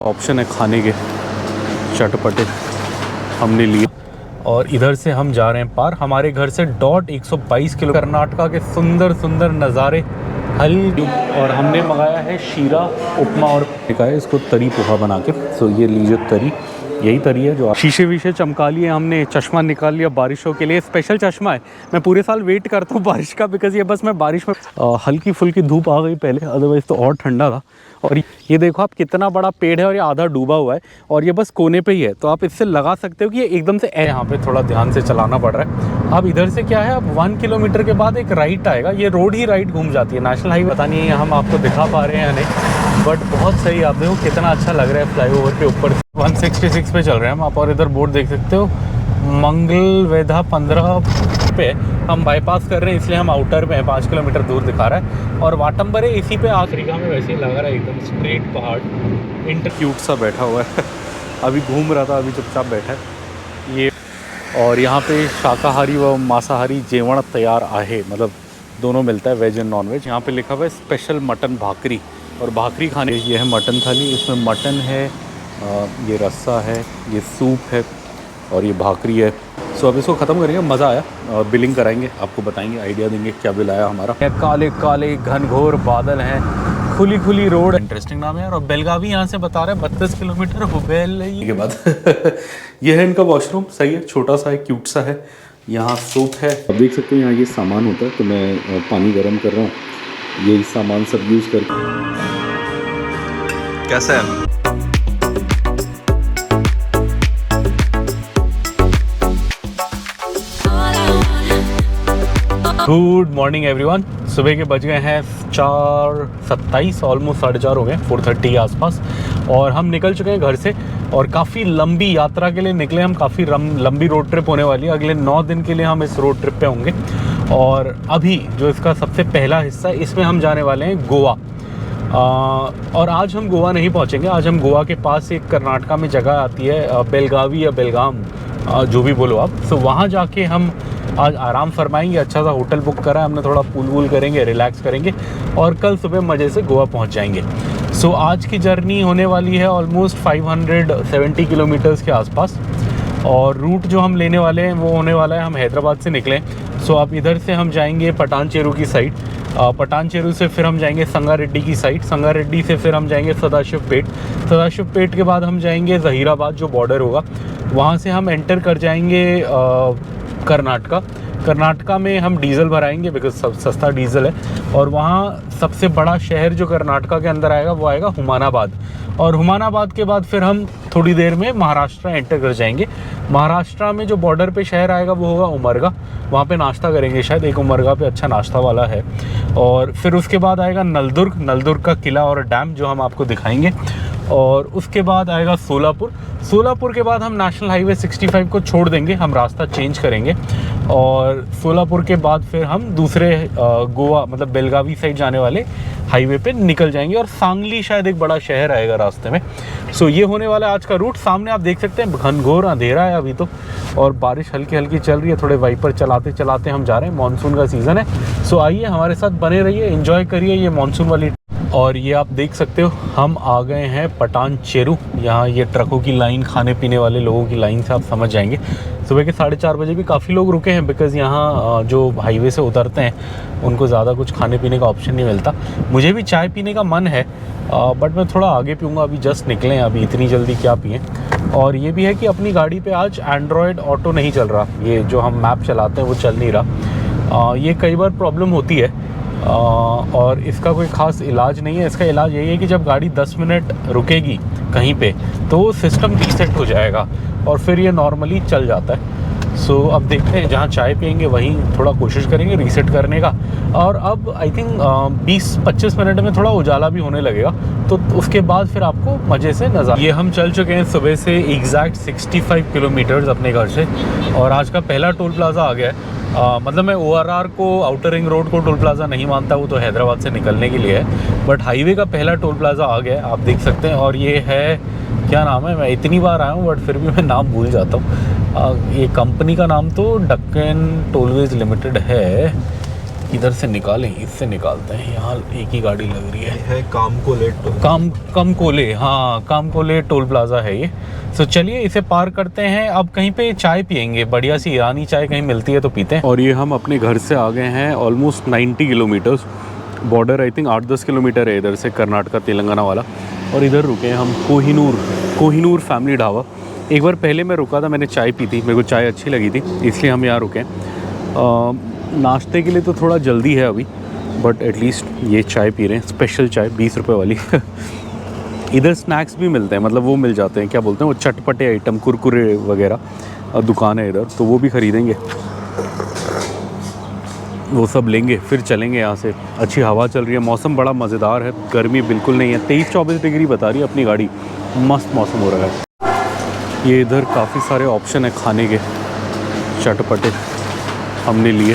Option है खाने के चटपटे हमने लिए और इधर से हम जा रहे हैं पार। हमारे घर से डॉट 122 किलो कर्नाटका के सुंदर सुंदर नज़ारे हल्दी और हमने मंगाया है शीरा उपमा और है इसको तरी पोहा बना के। सो ये लीजिए तरी, यही तरी है जो शीशे वीशे चमका लिए हमने। चश्मा निकाल लिया बारिशों के लिए, स्पेशल चश्मा है। मैं पूरे साल वेट करता हूँ बारिश का, बिकॉज ये बस मैं बारिश में हल्की फुल्की धूप आ गई पहले, अदरवाइज़ तो और ठंडा था। और ये देखो आप कितना बड़ा पेड़ है और ये आधा डूबा हुआ है और ये बस कोने पे ही है, तो आप इससे लगा सकते हो कि ये एकदम से यहाँ पे थोड़ा ध्यान से चलाना पड़ रहा है। अब इधर से क्या है, अब 1 किलोमीटर के बाद एक राइट आएगा, ये रोड ही राइट घूम जाती है। नेशनल हाईवे पता नहीं है हम आपको दिखा पा रहे हैं या नहीं, बट बहुत सही। आप देखो कितना अच्छा लग रहा है फ्लाईओवर के ऊपर। 166 पे चल रहे हैं हम, आप और इधर बोर्ड देख सकते हो मंगल वेधा 15 पे हम बाईपास कर रहे हैं, इसलिए हम आउटर में हैं, 5 किलोमीटर दूर दिखा रहा है। और वाटम्बरे इसी पे अफ्रीका में वैसे ही लग रहा है, एकदम स्ट्रेट पहाड़। इंटरक्यूट सा बैठा हुआ है अभी घूम रहा था, अभी चुपचाप बैठा है ये। और यहाँ पे शाकाहारी व मांसाहारी जेवण तैयार आहे, मतलब दोनों मिलता है, वेज एंड नॉन वेज। यहाँ पे लिखा हुआ है स्पेशल मटन भाकरी, और भाकरी खाने ये है मटन थाली। इसमें मटन है, ये रस्सा है, ये सूप है और ये भाकरी है। सो अब इसको ख़त्म करेंगे, मज़ा आया। बिलिंग कराएंगे, आपको बताएंगे, आइडिया देंगे क्या बिल आया हमारा। काले काले घनघोर बादल हैं, खुली खुली रोड। इंटरेस्टिंग नाम है यार। और बेलगावी यहाँ से बता रहा है 32 किलोमीटर हुबेल के बाद ये है इनका वॉशरूम, सही है, छोटा सा है, क्यूट सा है। यहाँ सूप है, अब देख सकते हैं यहाँ ये सामान होता है। तो मैं पानी गर्म कर रहा हूँ, यही सामान सब यूज़ करके। कैसा है? Good morning everyone. सुबह के बज गए हैं 4:27, ऑलमोस्ट 4:30 हो गए, 4:30 के आसपास। और हम निकल चुके हैं घर से और काफ़ी लंबी यात्रा के लिए निकले हम। काफ़ी लंबी रोड ट्रिप होने वाली है, अगले 9 दिन के लिए हम इस रोड ट्रिप पे होंगे। और अभी जो इसका सबसे पहला हिस्सा है, इसमें हम जाने वाले हैं गोवा। और आज हम गोवा नहीं पहुंचेंगे, आज हम गोवा के पास एक कर्नाटका में जगह आती है बेलगावी या बेलगाम, जो भी बोलो आप। तो वहाँ जाके हम आज आराम फरमाएंगे। अच्छा सा होटल बुक करा है हमने, थोड़ा पूल वूल करेंगे, रिलैक्स करेंगे और कल सुबह मज़े से गोवा पहुंच जाएंगे। सो आज की जर्नी होने वाली है ऑलमोस्ट 570 किलोमीटर्स के आसपास। और रूट जो हम लेने वाले हैं वो होने वाला है, हम हैदराबाद से निकलें। सो अब इधर से हम जाएंगे पटानचेरू की साइड, पटानचेरू से फिर हम जाएंगे संगारेड्डी की साइड, संगारेड्डी से फिर हम जाएंगे सदाशिव पेट, सदाशिव पेट के बाद हम जाएंगे ज़हीराबाद जो बॉर्डर होगा, वहाँ से हम एंटर कर जाएंगे कर्नाटका। कर्नाटका में हम डीज़ल भराएंगे बिकॉज सस्ता डीज़ल है। और वहाँ सबसे बड़ा शहर जो कर्नाटका के अंदर आएगा वो आएगा हुमानाबाद। और हुमानाबाद के बाद फिर हम थोड़ी देर में महाराष्ट्र एंटर कर जाएंगे। महाराष्ट्र में जो बॉर्डर पे शहर आएगा वो होगा उमरगा, वहाँ पे नाश्ता करेंगे शायद, एक उमरगा पे अच्छा नाश्ता वाला है। और फिर उसके बाद आएगा नलदुर्ग, नलदुर्ग का किला और डैम जो हम आपको दिखाएंगे। और उसके बाद आएगा सोलापुर, सोलापुर के बाद हम नेशनल हाईवे 65 को छोड़ देंगे, हम रास्ता चेंज करेंगे। और सोलापुर के बाद फिर हम दूसरे गोवा मतलब बेलगावी साइड जाने वाले हाईवे पे निकल जाएंगे। और सांगली शायद एक बड़ा शहर आएगा रास्ते में। सो ये होने वाला है आज का रूट। सामने आप देख सकते हैं घनघोर अंधेरा है अभी तो, और बारिश हल्की हल्की चल रही है, थोड़े वाइपर चलाते चलाते हम जा रहे हैं। मानसून का सीज़न है। सो आइए हमारे साथ बने रहिए, एंजॉय करिए ये मानसून वाली। और ये आप देख सकते हो हम आ गए हैं पटानचेरू। यहाँ ये ट्रकों की लाइन, खाने पीने वाले लोगों की लाइन से आप समझ जाएंगे। सुबह के 4:30 बजे भी काफ़ी लोग रुके हैं, बिकॉज़ यहाँ जो हाईवे से उतरते हैं उनको ज़्यादा कुछ खाने पीने का ऑप्शन नहीं मिलता। मुझे भी चाय पीने का मन है, बट मैं थोड़ा आगे पीऊँगा, अभी जस्ट निकले हैं, अभी इतनी जल्दी क्या पिएँ। और ये भी है कि अपनी गाड़ी पे आज एंड्रॉयड ऑटो नहीं चल रहा, ये जो हम मैप चलाते हैं वो चल नहीं रहा। ये कई बार प्रॉब्लम होती है और इसका कोई ख़ास इलाज नहीं है। इसका इलाज यही है कि जब गाड़ी 10 मिनट रुकेगी कहीं पे तो सिस्टम रीसेट हो जाएगा और फिर ये नॉर्मली चल जाता है। सो अब देखते हैं, जहाँ चाय पियेंगे वहीं थोड़ा कोशिश करेंगे रीसेट करने का। और अब आई थिंक 20-25 मिनट में थोड़ा उजाला भी होने लगेगा, तो उसके बाद फिर आपको मज़े से नज़ारा। ये हम चल चुके हैं सुबह से एग्जैक्ट 65 किलोमीटर्स अपने घर से, और आज का पहला टोल प्लाज़ा आ गया है। मतलब मैं ORR को, आउटर रिंग रोड को टोल प्लाज़ा नहीं मानता, वो तो हैदराबाद से निकलने के लिए है, बट हाईवे का पहला टोल प्लाज़ा आ गया है, आप देख सकते हैं। और ये है, क्या नाम है, मैं इतनी बार आया हूँ बट फिर भी मैं नाम भूल जाता हूँ। ये कंपनी का नाम तो डक्कन टोलवेज लिमिटेड है, इधर से निकालें, इससे निकालते हैं। यहाँ एक ही गाड़ी लग रही है कामकोले कामकोले, हाँ कामकोले टोल प्लाजा है ये। तो चलिए इसे पार करते हैं। अब कहीं पे चाय पियेंगे, बढ़िया सी ईरानी चाय कहीं मिलती है तो पीते हैं। और ये हम अपने घर से आ गए हैं almost 90 kilometres. Border I think 8-10 kilometre है इधर से, कर्नाटका तेलंगाना वाला। और इधर रुके हैं हम कोहिनूर फैमिली ढाबा। एक बार पहले मैं रुका था, मैंने चाय पी थी, मेरे को चाय अच्छी लगी थी, इसलिए हम यहाँ रुके। नाश्ते के लिए तो थोड़ा जल्दी है अभी, बट एटलीस्ट ये चाय पी रहे हैं, स्पेशल चाय 20 रुपये वाली। इधर स्नैक्स भी मिलते हैं, मतलब वो मिल जाते हैं, क्या बोलते हैं वो, चटपटे आइटम, कुरकुरे वगैरह दुकान है इधर, तो वो भी ख़रीदेंगे, वो सब लेंगे, फिर चलेंगे यहाँ से। अच्छी हवा चल रही है, मौसम बड़ा मज़ेदार है, गर्मी बिल्कुल नहीं है। 23-24 डिग्री बता रही है अपनी गाड़ी, मस्त मौसम हो रहा है। ये इधर काफ़ी सारे ऑप्शन है खाने के, चटपटे हमने लिए।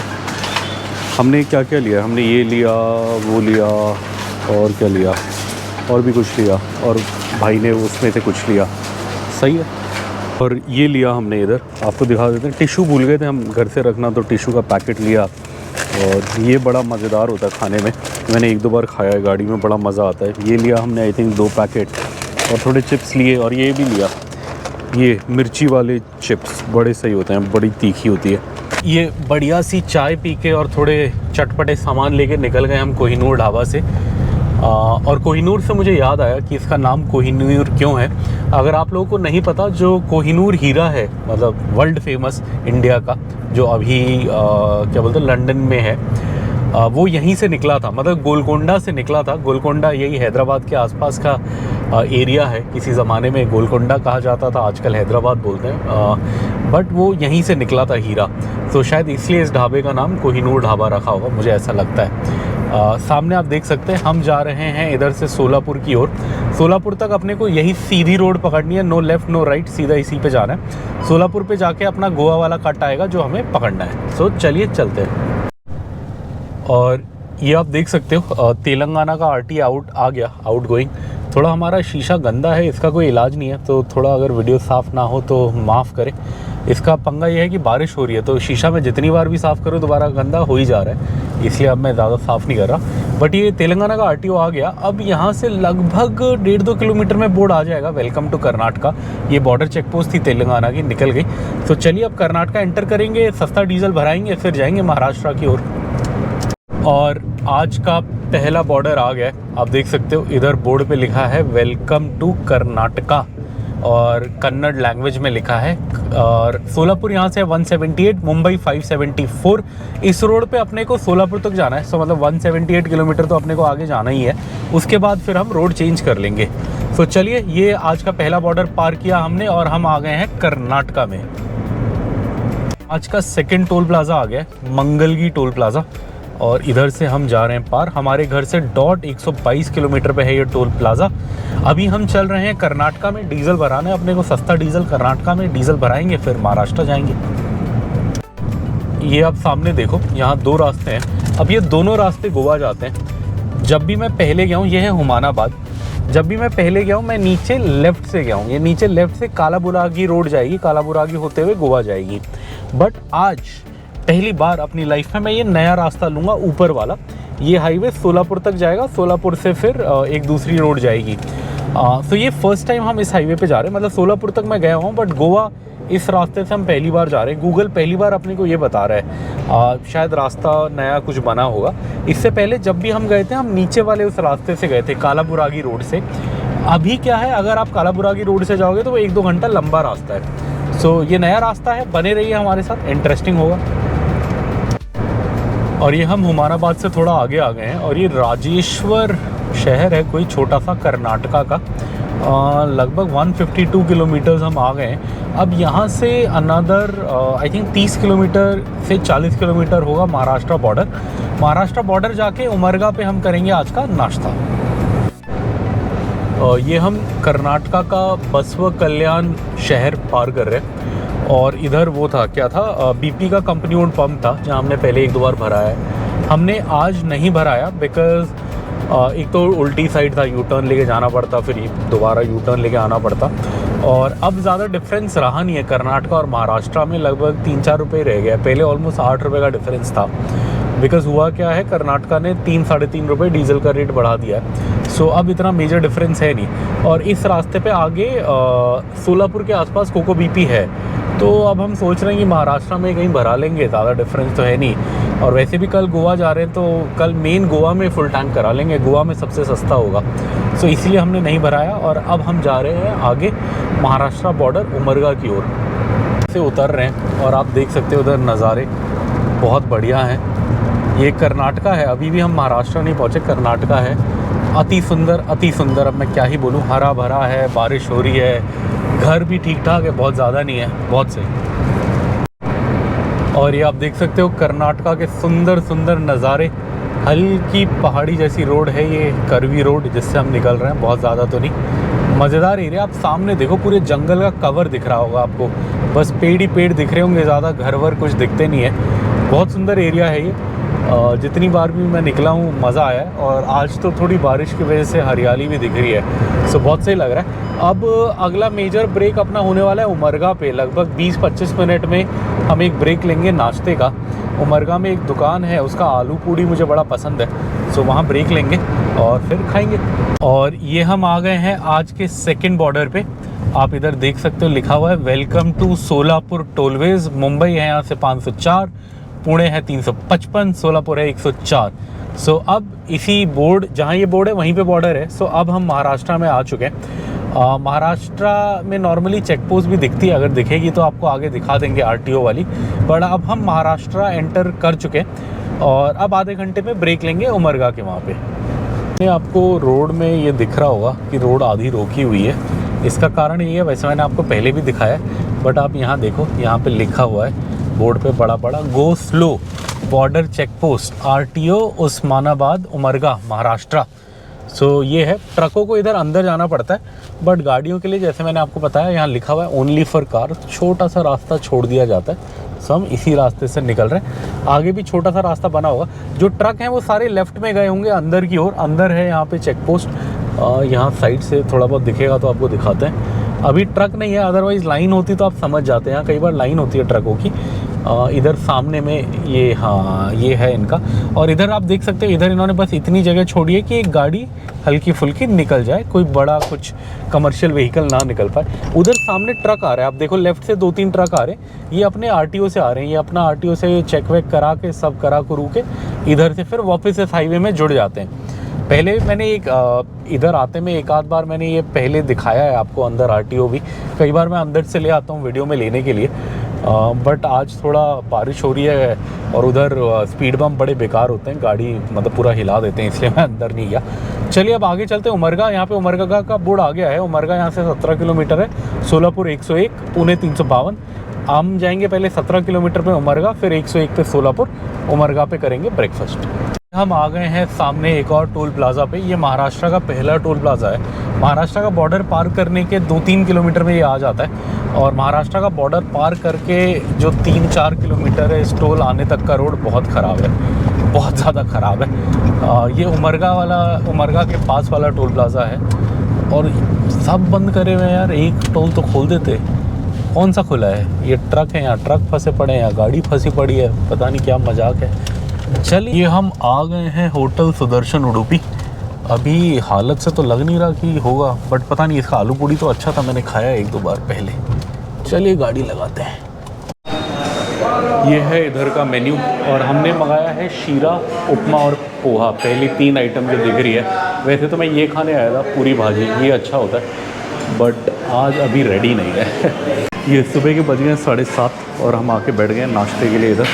हमने क्या क्या लिया, हमने ये लिया, वो लिया, और क्या लिया, और भी कुछ लिया, और भाई ने उसमें से कुछ लिया, सही है। और ये लिया हमने इधर, आपको दिखा देते हैं। टिशू भूल गए थे हम घर से रखना, तो टिशू का पैकेट लिया। और ये बड़ा मज़ेदार होता है खाने में, मैंने 1-2 बार खाया है, गाड़ी में बड़ा मज़ा आता है। ये लिया हमने आई थिंक 2 पैकेट, और थोड़े चिप्स लिए। और ये भी लिया, ये मिर्ची वाले चिप्स बड़े सही होते हैं, बड़ी तीखी होती है। ये बढ़िया सी चाय पी के और थोड़े चटपटे सामान लेके निकल गए हम कोहिनूर ढाबा से। और कोहिनूर से मुझे याद आया कि इसका नाम कोहिनूर क्यों है। अगर आप लोगों को नहीं पता, जो कोहिनूर हीरा है, मतलब वर्ल्ड फेमस इंडिया का, जो अभी क्या बोलते हैं लंदन में है, वो यहीं से निकला था, मतलब गोलकोंडा से निकला था। गोलकोंडा यही हैदराबाद के आसपास का एरिया है। किसी ज़माने में गोलकोंडा कहा जाता था, आजकल हैदराबाद बोलते हैं, बट वो यहीं से निकला था हीरा, तो शायद इसलिए इस ढाबे का नाम कोहिनूर ढाबा रखा होगा, मुझे ऐसा लगता है। सामने आप देख सकते हैं, हम जा रहे हैं इधर से सोलापुर की ओर। सोलापुर तक अपने को यही सीधी रोड पकड़नी है, नो लेफ़्ट नो राइट, सीधा इसी पे जाना है। सोलापुर पे जाके अपना गोवा वाला कट आएगा जो हमें पकड़ना है। सो चलिए चलते हैं। और ये आप देख सकते हो तेलंगाना का RT आ गया, आउट गोइंग। थोड़ा हमारा शीशा गंदा है, इसका कोई इलाज नहीं है, तो थोड़ा अगर वीडियो साफ़ ना हो तो माफ़ करें। इसका पंगा ये है कि बारिश हो रही है, तो शीशा में जितनी बार भी साफ़ करो दोबारा गंदा हो ही जा रहा है, इसलिए अब मैं ज़्यादा साफ़ नहीं कर रहा। बट ये तेलंगाना का RTO आ गया। अब यहाँ से लगभग 1.5-2 किलोमीटर में बोर्ड आ जाएगा, वेलकम टू कर्नाटका। ये बॉर्डर चेक पोस्ट थी तेलंगाना की, निकल गई। तो चलिए अब कर्नाटका एंटर करेंगे, सस्ता डीजल भराएंगे, फिर जाएंगे महाराष्ट्र की ओर। और आज का पहला बॉर्डर आ गया है, आप देख सकते हो इधर बोर्ड पे लिखा है वेलकम टू कर्नाटका, और कन्नड़ लैंग्वेज में लिखा है। और सोलापुर यहाँ से 178, मुंबई 574। इस रोड पे अपने को सोलापुर तक जाना है, सो मतलब 178 किलोमीटर तो अपने को आगे जाना ही है। उसके बाद फिर हम रोड चेंज कर लेंगे। तो चलिए, ये आज का पहला बॉर्डर पार किया हमने और हम आ गए हैं कर्नाटका में। आज का सेकेंड टोल प्लाज़ा आ गया है, मंगलगी टोल प्लाज़ा, और इधर से हम जा रहे हैं पार। हमारे घर से 122 किलोमीटर पे है ये टोल प्लाज़ा। अभी हम चल रहे हैं कर्नाटका में डीजल भराने, अपने को सस्ता डीजल कर्नाटका में डीजल भराएंगे, फिर महाराष्ट्र जाएंगे। ये आप सामने देखो, यहाँ 2 रास्ते हैं। अब ये दोनों रास्ते गोवा जाते हैं। जब भी मैं पहले गया हूँ, ये है हुमानाबाद, जब भी मैं पहले गया हूँ मैं नीचे लेफ़्ट से गया हूँ। ये नीचे लेफ़्ट से कालाबुरागी रोड जाएगी, कालाबुरागी होते हुए गोवा जाएगी। बट आज पहली बार अपनी लाइफ में मैं ये नया रास्ता लूँगा, ऊपर वाला। ये हाईवे सोलापुर तक जाएगा, सोलापुर से फिर एक दूसरी रोड जाएगी। तो ये फर्स्ट टाइम हम इस हाईवे पे जा रहे हैं। मतलब सोलापुर तक मैं गया हूँ, बट गोवा इस रास्ते से हम पहली बार जा रहे हैं। गूगल पहली बार अपने को ये बता रहा है, शायद रास्ता नया कुछ बना होगा। इससे पहले जब भी हम गए थे, हम नीचे वाले उस रास्ते से गए थे, कालाबुरागी रोड से। अभी क्या है, अगर आप कालाबुरागी रोड से जाओगे तो वो 1-2 घंटा लंबा रास्ता है। सो ये नया रास्ता है, बने रहिए हमारे साथ, इंटरेस्टिंग होगा। और ये हम हुमानाबाद से थोड़ा आगे आ गए हैं, और ये राजेश्वर शहर है कोई छोटा सा कर्नाटका का। लगभग 152 किलोमीटर्स हम आ गए हैं। अब यहाँ से अनदर आई थिंक 30 किलोमीटर से 40 किलोमीटर होगा महाराष्ट्र बॉर्डर। महाराष्ट्र बॉर्डर जाके उमरगा पे हम करेंगे आज का नाश्ता। ये हम कर्नाटका का बसव कल्याण शहर पार कर रहे हैं। और इधर वो था, क्या था, BP का कंपनी ओन्ड पंप था, जहाँ हमने पहले 1-2 बार भराया है। हमने आज नहीं भराया बिकॉज़ एक तो उल्टी साइड था, यू टर्न लेके जाना पड़ता, फिर दोबारा यू टर्न लेके आना पड़ता। और अब ज़्यादा डिफरेंस रहा नहीं है कर्नाटका और महाराष्ट्र में, लगभग 3-4 रुपये रह गया। पहले ऑलमोस्ट 8 रुपये का डिफरेंस था। बिकॉज़ हुआ क्या है, कर्नाटका ने 3-3.5 रुपये डीजल का रेट बढ़ा दिया है। सो अब इतना मेजर डिफरेंस है नहीं। और इस रास्ते पे आगे सोलापुर के आसपास कोको बीपी है, तो अब हम सोच रहे हैं कि महाराष्ट्र में कहीं भरा लेंगे, ज़्यादा डिफरेंस तो है नहीं। और वैसे भी कल गोवा जा रहे हैं, तो कल मेन गोवा में फुल टैंक करा लेंगे, गोवा में सबसे सस्ता होगा। सो इसलिए हमने नहीं भराया। और अब हम जा रहे हैं आगे महाराष्ट्र बॉर्डर उमरगा की ओर से उतर रहे हैं। और आप देख सकते हो उधर नज़ारे बहुत बढ़िया हैं। ये कर्नाटका है, अभी भी हम महाराष्ट्र नहीं पहुँचे, कर्नाटका है। अति सुंदर, अब मैं क्या ही बोलूँ, हरा भरा है, बारिश हो रही है, घर भी ठीक ठाक है, बहुत ज़्यादा नहीं है, बहुत सही। और ये आप देख सकते हो कर्नाटका के सुंदर नज़ारे। हल्की पहाड़ी जैसी रोड है ये, कर्वी रोड जिससे हम निकल रहे हैं, बहुत ज़्यादा तो नहीं। मज़ेदार एरिया। आप सामने देखो, पूरे जंगल का कवर दिख रहा होगा आपको, बस पेड़ ही पेड़ दिख रहे होंगे, ज़्यादा घर वर कुछ दिखते नहीं है। बहुत सुंदर एरिया है ये। जितनी बार भी मैं निकला हूँ मज़ा आया है। और आज तो थोड़ी बारिश की वजह से हरियाली भी दिख रही है, सो बहुत सही लग रहा है। अब अगला मेजर ब्रेक अपना होने वाला है उमरगा पे। लगभग 20-25 मिनट में हम एक ब्रेक लेंगे नाश्ते का। उमरगा में एक दुकान है, उसका आलू पूड़ी मुझे बड़ा पसंद है, सो वहाँ ब्रेक लेंगे और फिर खाएंगे। और ये हम आ गए हैं आज के सेकंड बॉर्डर पे। आप इधर देख सकते हो, लिखा हुआ है welcome to Solapur tollways. Mumbai है यहाँ से 504, पुणे है 355, सोलापुर है 104। सो अब इसी बोर्ड, जहाँ ये बोर्ड है वहीं पे बॉर्डर है। सो अब हम महाराष्ट्र में आ चुके हैं। महाराष्ट्र में नॉर्मली चेक पोस्ट भी दिखती है, अगर दिखेगी तो आपको आगे दिखा देंगे आरटीओ वाली। बट अब हम महाराष्ट्र एंटर कर चुके हैं और अब आधे घंटे में ब्रेक लेंगे उमरगा के वहाँ पे। आपको रोड में ये दिख रहा होगा कि रोड आधी रोकी हुई है। इसका कारण ये है, वैसे मैंने आपको पहले भी दिखाया, बट आप यहाँ देखो, यहाँ पे लिखा हुआ है बोर्ड पे बड़ा go slow border check post RTO Osmanabad Umarga Maharashtra. So ये है, ट्रकों को इधर अंदर जाना पड़ता है, बट गाड़ियों के लिए जैसे मैंने आपको बताया यहाँ लिखा हुआ है ओनली फॉर कार। छोटा सा रास्ता छोड़ दिया जाता है, सो हम इसी रास्ते से निकल रहे हैं। आगे भी छोटा सा रास्ता बना होगा। जो ट्रक हैं वो सारे लेफ्ट में गए होंगे अंदर की ओर। अंदर है यहाँ पे चेक पोस्ट, यहाँ साइड से थोड़ा बहुत दिखेगा तो आपको दिखाते हैं। अभी ट्रक नहीं है, अदरवाइज़ लाइन होती तो आप समझ जाते हैं। यहाँ कई बार लाइन होती है ट्रकों की। इधर सामने में ये, हाँ ये है इनका। और इधर आप देख सकते हैं, इधर इन्होंने बस इतनी जगह छोड़ी है कि एक गाड़ी हल्की फुल्की निकल जाए, कोई बड़ा कुछ कमर्शियल व्हीकल ना निकल पाए। उधर सामने ट्रक आ रहा है, आप देखो लेफ्ट से 2-3 ट्रक आ रहे हैं। ये अपने आरटीओ से आ रहे हैं, ये अपना आरटीओ से चेक वेक करा के सब करा करू के इधर से फिर वापस इस हाईवे में जुड़ जाते हैं। पहले मैंने इधर आते में एक आध बार मैंने ये पहले दिखाया है आपको, अंदर आरटीओ भी कई बार मैं अंदर से ले आता हूँ वीडियो में लेने के लिए। बट आज थोड़ा बारिश हो रही है और उधर स्पीड बम्प बड़े बेकार होते हैं, गाड़ी मतलब पूरा हिला देते हैं, इसलिए मैं अंदर नहीं गया। चलिए अब आगे चलते हैं उमरगा। यहाँ पे उमरगा का बोर्ड आ गया है। उमरगा यहाँ से 17 किलोमीटर है, सोलापुर 101, पुणे 352। हम जाएंगे पहले 17 किलोमीटर पे उमरगा, फिर 101 पे सोलापुर। उमरगा पे करेंगे ब्रेकफास्ट। हम आ गए हैं सामने एक और टोल प्लाज़ा पे। ये महाराष्ट्र का पहला टोल प्लाज़ा है। महाराष्ट्र का बॉर्डर पार करने के 2-3 किलोमीटर में ये आ जाता है। और महाराष्ट्र का बॉर्डर पार करके जो 3-4 किलोमीटर है, इस टोल आने तक का रोड बहुत ख़राब है, बहुत ज़्यादा ख़राब है। ये उमरगा के पास वाला टोल प्लाज़ा है और सब बंद करे हुए हैं यार। एक टोल तो खोल देते, कौन सा खुला है? ये ट्रक है, यहाँ ट्रक फंसे पड़े हैं, यहाँ गाड़ी फंसी पड़ी है, पता नहीं क्या मजाक है। चलिए हम आ गए हैं होटल सुदर्शन उडुपी। अभी हालत से तो लग नहीं रहा कि होगा, बट पता नहीं, इसका आलू पूड़ी तो अच्छा था, मैंने खाया 1-2 बार पहले। चलिए गाड़ी लगाते हैं। ये है इधर का मेन्यू और हमने मंगाया है शीरा, उपमा और पोहा। पहली 3 आइटम जो दिख रही है। वैसे तो मैं ये खाने आया था पूरी भाजी, ये अच्छा होता है, बट आज अभी रेडी नहीं है। ये सुबह के बज गए 7:30 और हम आके बैठ गए नाश्ते के लिए इधर।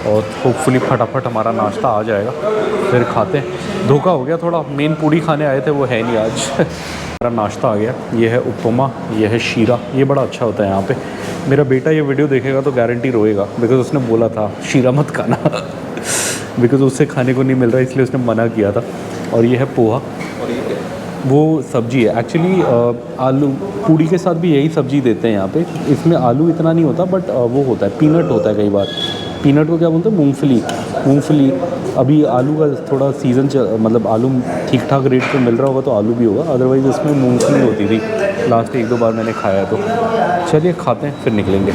और होपफुली फटाफट हमारा नाश्ता आ जाएगा, फिर खाते हैं। धोखा हो गया थोड़ा, मेन पूड़ी खाने आए थे वो है नहीं आज। हमारा नाश्ता आ गया। ये है उपमा, ये है शीरा, ये बड़ा अच्छा होता है यहाँ पे। मेरा बेटा ये वीडियो देखेगा तो गारंटी रोएगा, बिकॉज उसने बोला था शीरा मत खाना बिकॉज उससे खाने को नहीं मिल रहा, इसलिए उसने मना किया था। और ये है पोहा, वो सब्जी है एक्चुअली। आलू पूड़ी के साथ भी यही सब्जी देते हैं यहाँ पे। इसमें आलू इतना नहीं होता, बट वो होता है, पीनट होता है कई बार। पीनट को क्या बोलते हैं? मूंगफली। अभी आलू का थोड़ा सीज़न मतलब आलू ठीक ठाक रेट पे मिल रहा होगा तो आलू भी होगा, अदरवाइज़ इसमें मूंगफली होती थी। लास्ट 1-2 बार मैंने खाया तो। चलिए खाते हैं फिर निकलेंगे।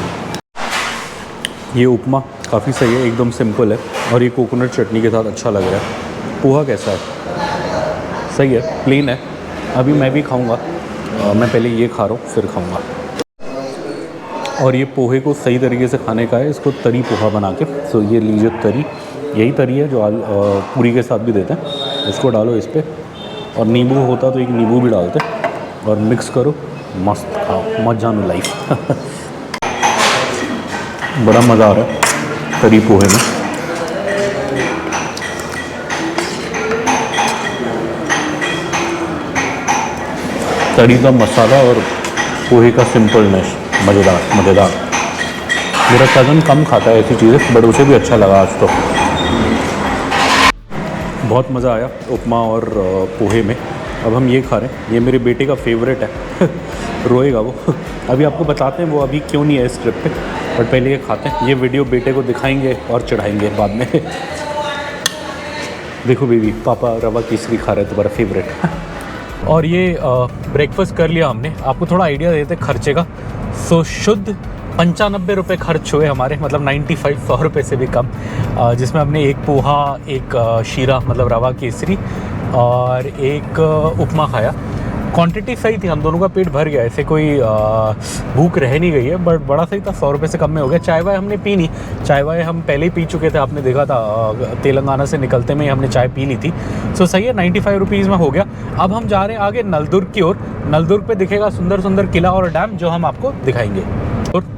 ये उपमा काफ़ी सही है, एकदम सिंपल है और ये कोकोनट चटनी के साथ अच्छा लग रहा है। पोहा कैसा है? सही है, प्लेन है। अभी मैं भी खाऊंगा, मैं पहले ये खा रहा हूँ फिर खाऊंगा। और ये पोहे को सही तरीके से खाने का है, इसको तरी पोहा बना के। सो ये लीजिए तरी, यही तरी है जो पूरी के साथ भी देते हैं। इसको डालो इस पर, और नींबू होता तो एक नींबू भी डालते और मिक्स करो, मस्त खाओ, मत जानो लाइफ। बड़ा मज़ा आ रहा है तरी पोहे में। तरी का मसाला और पोहे का सिंपलनेस, मज़ेदार। मेरा कज़न कम खाता है ऐसी चीज़ें, बट उसे भी अच्छा लगा आज तो। बहुत मज़ा आया उपमा और पोहे में। अब हम ये खा रहे हैं, ये मेरे बेटे का फेवरेट है। रोएगा वो। अभी आपको बताते हैं वो अभी क्यों नहीं है इस ट्रिप पे, बट पहले ये खाते हैं। ये वीडियो बेटे को दिखाएंगे और चढ़ाएंगे बाद में। देखो बेबी, पापा रवा केसरी खा रहे हैं, तुम्हारा फेवरेट। और ये ब्रेकफास्ट कर लिया हमने। आपको थोड़ा आइडिया देते खर्चे का। सो शुद्ध 95 रुपये खर्च हुए हमारे, मतलब 95, 100 रुपये से भी कम, जिसमें हमने एक पोहा, एक शीरा मतलब रवा केसरी और एक उपमा खाया। क्वांटिटी सही थी, हम दोनों का पेट भर गया, ऐसे कोई भूख रह नहीं गई है, बट बड़ा सही था। 100 रुपये से कम में हो गया। चाय वाय हमने पी नहीं, चाय वाय हम पहले ही पी चुके थे, आपने देखा था तेलंगाना से निकलते में हमने चाय पी ली थी। सो सही है, 95 रुपीज़ में हो गया। अब हम जा रहे हैं आगे नलदुर्ग की ओर। नलदुर्ग पे दिखेगा सुंदर सुंदर किला और डैम, जो हम आपको दिखाएंगे।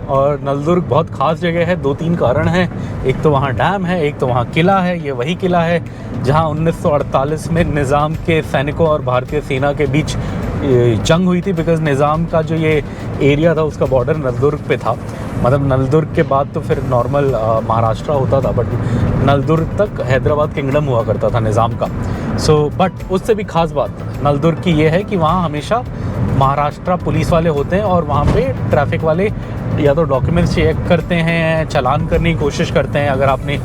और नलदुर्ग बहुत ख़ास जगह है, 2-3 कारण हैं। एक तो वहाँ डैम है, एक तो वहाँ किला है। ये वही किला है जहाँ 1948 में निज़ाम के सैनिकों और भारतीय सेना के बीच जंग हुई थी। बिकॉज़ निज़ाम का जो ये एरिया था उसका बॉर्डर नलदुर्ग पे था। मतलब नलदुर्ग के बाद तो फिर नॉर्मल महाराष्ट्र होता था, बट नलदुर्ग तक हैदराबाद किंगडम हुआ करता था निज़ाम का। बट उससे भी ख़ास बात नलदुर्ग की ये है कि वहाँ हमेशा महाराष्ट्र पुलिस वाले होते हैं और वहाँ पे ट्रैफिक वाले या तो डॉक्यूमेंट्स चेक करते हैं, चालान करने की कोशिश करते हैं अगर आपने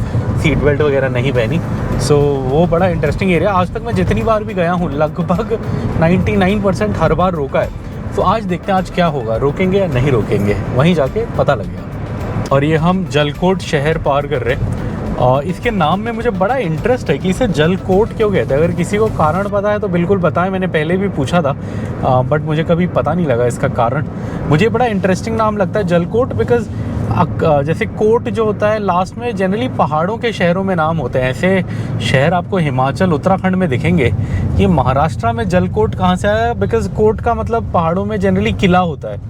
सीट बेल्ट वगैरह नहीं पहनी। वो बड़ा इंटरेस्टिंग एरिया। आज तक मैं जितनी बार भी गया हूँ लगभग 99% हर बार रोका है। आज देखते हैं आज क्या होगा, रोकेंगे या नहीं रोकेंगे, वहीं जाके पता लग गया। और ये हम जलकोट शहर पार कर रहे हैं। इसके नाम में मुझे बड़ा इंटरेस्ट है कि इसे जलकोट क्यों कहते हैं। अगर किसी को कारण पता है तो बिल्कुल बताएं, मैंने पहले भी पूछा था, बट मुझे कभी पता नहीं लगा इसका कारण। मुझे बड़ा इंटरेस्टिंग नाम लगता है जलकोट, बिकॉज़ जैसे कोट जो होता है लास्ट में जनरली पहाड़ों के शहरों में नाम होते हैं। ऐसे शहर आपको हिमाचल उत्तराखंड में दिखेंगे। ये महाराष्ट्र में जलकोट कहाँ से आया? बिकॉज़ कोट का मतलब पहाड़ों में जनरली किला होता है,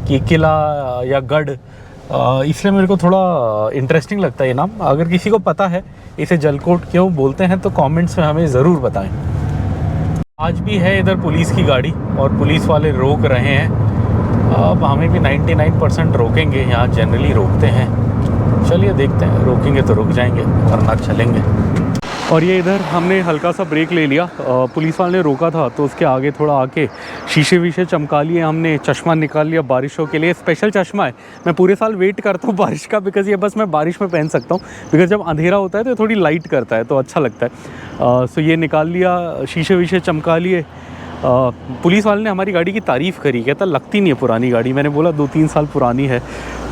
कि किला या गढ़, इसलिए मेरे को थोड़ा इंटरेस्टिंग लगता है ये नाम। अगर किसी को पता है इसे जलकोट क्यों बोलते हैं तो कमेंट्स में हमें ज़रूर बताएं। आज भी है इधर पुलिस की गाड़ी और पुलिस वाले रोक रहे हैं। अब हमें भी 99% रोकेंगे, यहाँ जनरली रोकते हैं। चलिए देखते हैं, रोकेंगे तो रुक जाएंगे वरना चलेंगे। और ये इधर हमने हल्का सा ब्रेक ले लिया, पुलिस वाले ने रोका था तो उसके आगे थोड़ा आके शीशे वीशे चमका लिए हमने, चश्मा निकाल लिया बारिशों के लिए। स्पेशल चश्मा है, मैं पूरे साल वेट करता हूँ बारिश का, बिकॉज़ ये बस मैं बारिश में पहन सकता हूँ। बिकॉज़ जब अंधेरा होता है तो थोड़ी लाइट करता है तो अच्छा लगता है। ये निकाल लिया, शीशे वीशे चमका लिए। पुलिस वाले ने हमारी गाड़ी की तारीफ़ करी, कहता लगती नहीं है पुरानी गाड़ी। मैंने बोला 2-3 साल पुरानी है।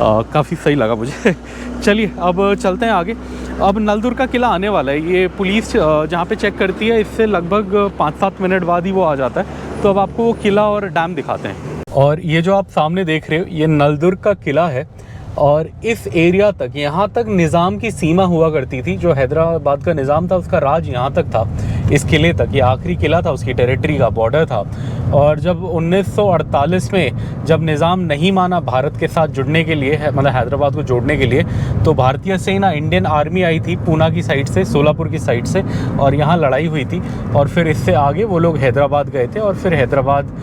काफ़ी सही लगा मुझे। चलिए अब चलते हैं आगे। अब नलदुर्ग का किला आने वाला है। ये पुलिस जहाँ पे चेक करती है इससे लगभग 5-7 मिनट बाद ही वो आ जाता है। तो अब आपको वो किला और डैम दिखाते हैं। और ये जो आप सामने देख रहे हो ये नलदुर्ग का किला है। और इस एरिया तक, यहाँ तक निज़ाम की सीमा हुआ करती थी। जो हैदराबाद का निज़ाम था उसका राज यहाँ तक था, इस किले तक। ये आखिरी किला था, उसकी टेरिटरी का बॉर्डर था। और जब 1948 में जब निज़ाम नहीं माना भारत के साथ जुड़ने के लिए, मतलब हैदराबाद को जोड़ने के लिए, तो भारतीय सेना, इंडियन आर्मी आई थी पूना की साइड से, सोलापुर की साइड से, और यहाँ लड़ाई हुई थी। और फिर इससे आगे वो लोग हैदराबाद गए थे और फिर हैदराबाद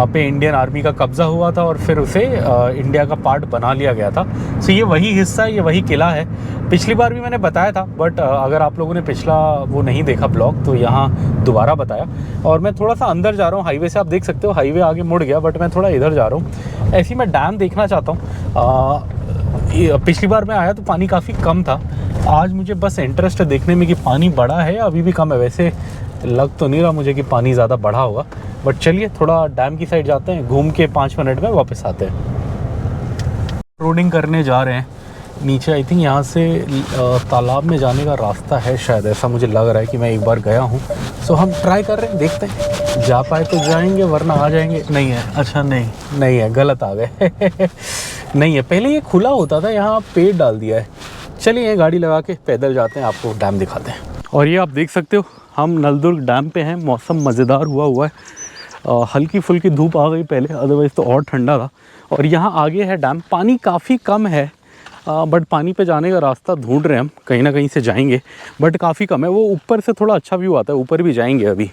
पे इंडियन आर्मी का कब्ज़ा हुआ था और फिर उसे इंडिया का पार्ट बना लिया गया था। ये वही हिस्सा है, ये वही किला है। पिछली बार भी मैंने बताया था, बट अगर आप लोगों ने पिछला वो नहीं देखा ब्लॉग तो यहाँ दोबारा बताया। और मैं थोड़ा सा अंदर जा रहा हूँ, हाईवे से आप देख सकते हो हाईवे आगे मुड़ गया, बट मैं थोड़ा इधर जा रहा हूँ। ऐसे ही मैं डैम देखना चाहता हूँ। पिछली बार मैं आया तो पानी काफ़ी कम था, आज मुझे बस इंटरेस्ट है देखने में कि पानी बढ़ा है अभी भी कम है। वैसे लग तो नहीं रहा मुझे कि पानी ज़्यादा बढ़ा होगा, बट चलिए थोड़ा डैम की साइड जाते हैं, घूम के 5 मिनट में वापस आते हैं। रोडिंग करने जा रहे हैं। नीचे आई थिंक यहाँ से तालाब में जाने का रास्ता है शायद, ऐसा मुझे लग रहा है कि मैं एक बार गया हूँ। सो हम ट्राई कर रहे हैं, देखते हैं जा पाए तो जाएंगे वरना आ जाएंगे। नहीं है, अच्छा नहीं है, गलत आ गए नहीं है, पहले ये खुला होता था, यहाँ पेड़ डाल दिया है। चलिए ये गाड़ी लगा के पैदल जाते हैं, आपको डैम दिखाते हैं। और ये आप देख सकते हो हम नलदुर्ग डैम पे हैं। मौसम मज़ेदार हुआ है, हल्की फुल्की धूप आ गई पहले, अदरवाइज़ तो और ठंडा था। और यहाँ आगे है डैम, पानी काफ़ी कम है, बट पानी पे जाने का रास्ता ढूंढ रहे हैं हम, कहीं ना कहीं से जाएंगे, बट काफ़ी कम है। वो ऊपर से थोड़ा अच्छा व्यू आता है, ऊपर भी जाएंगे अभी।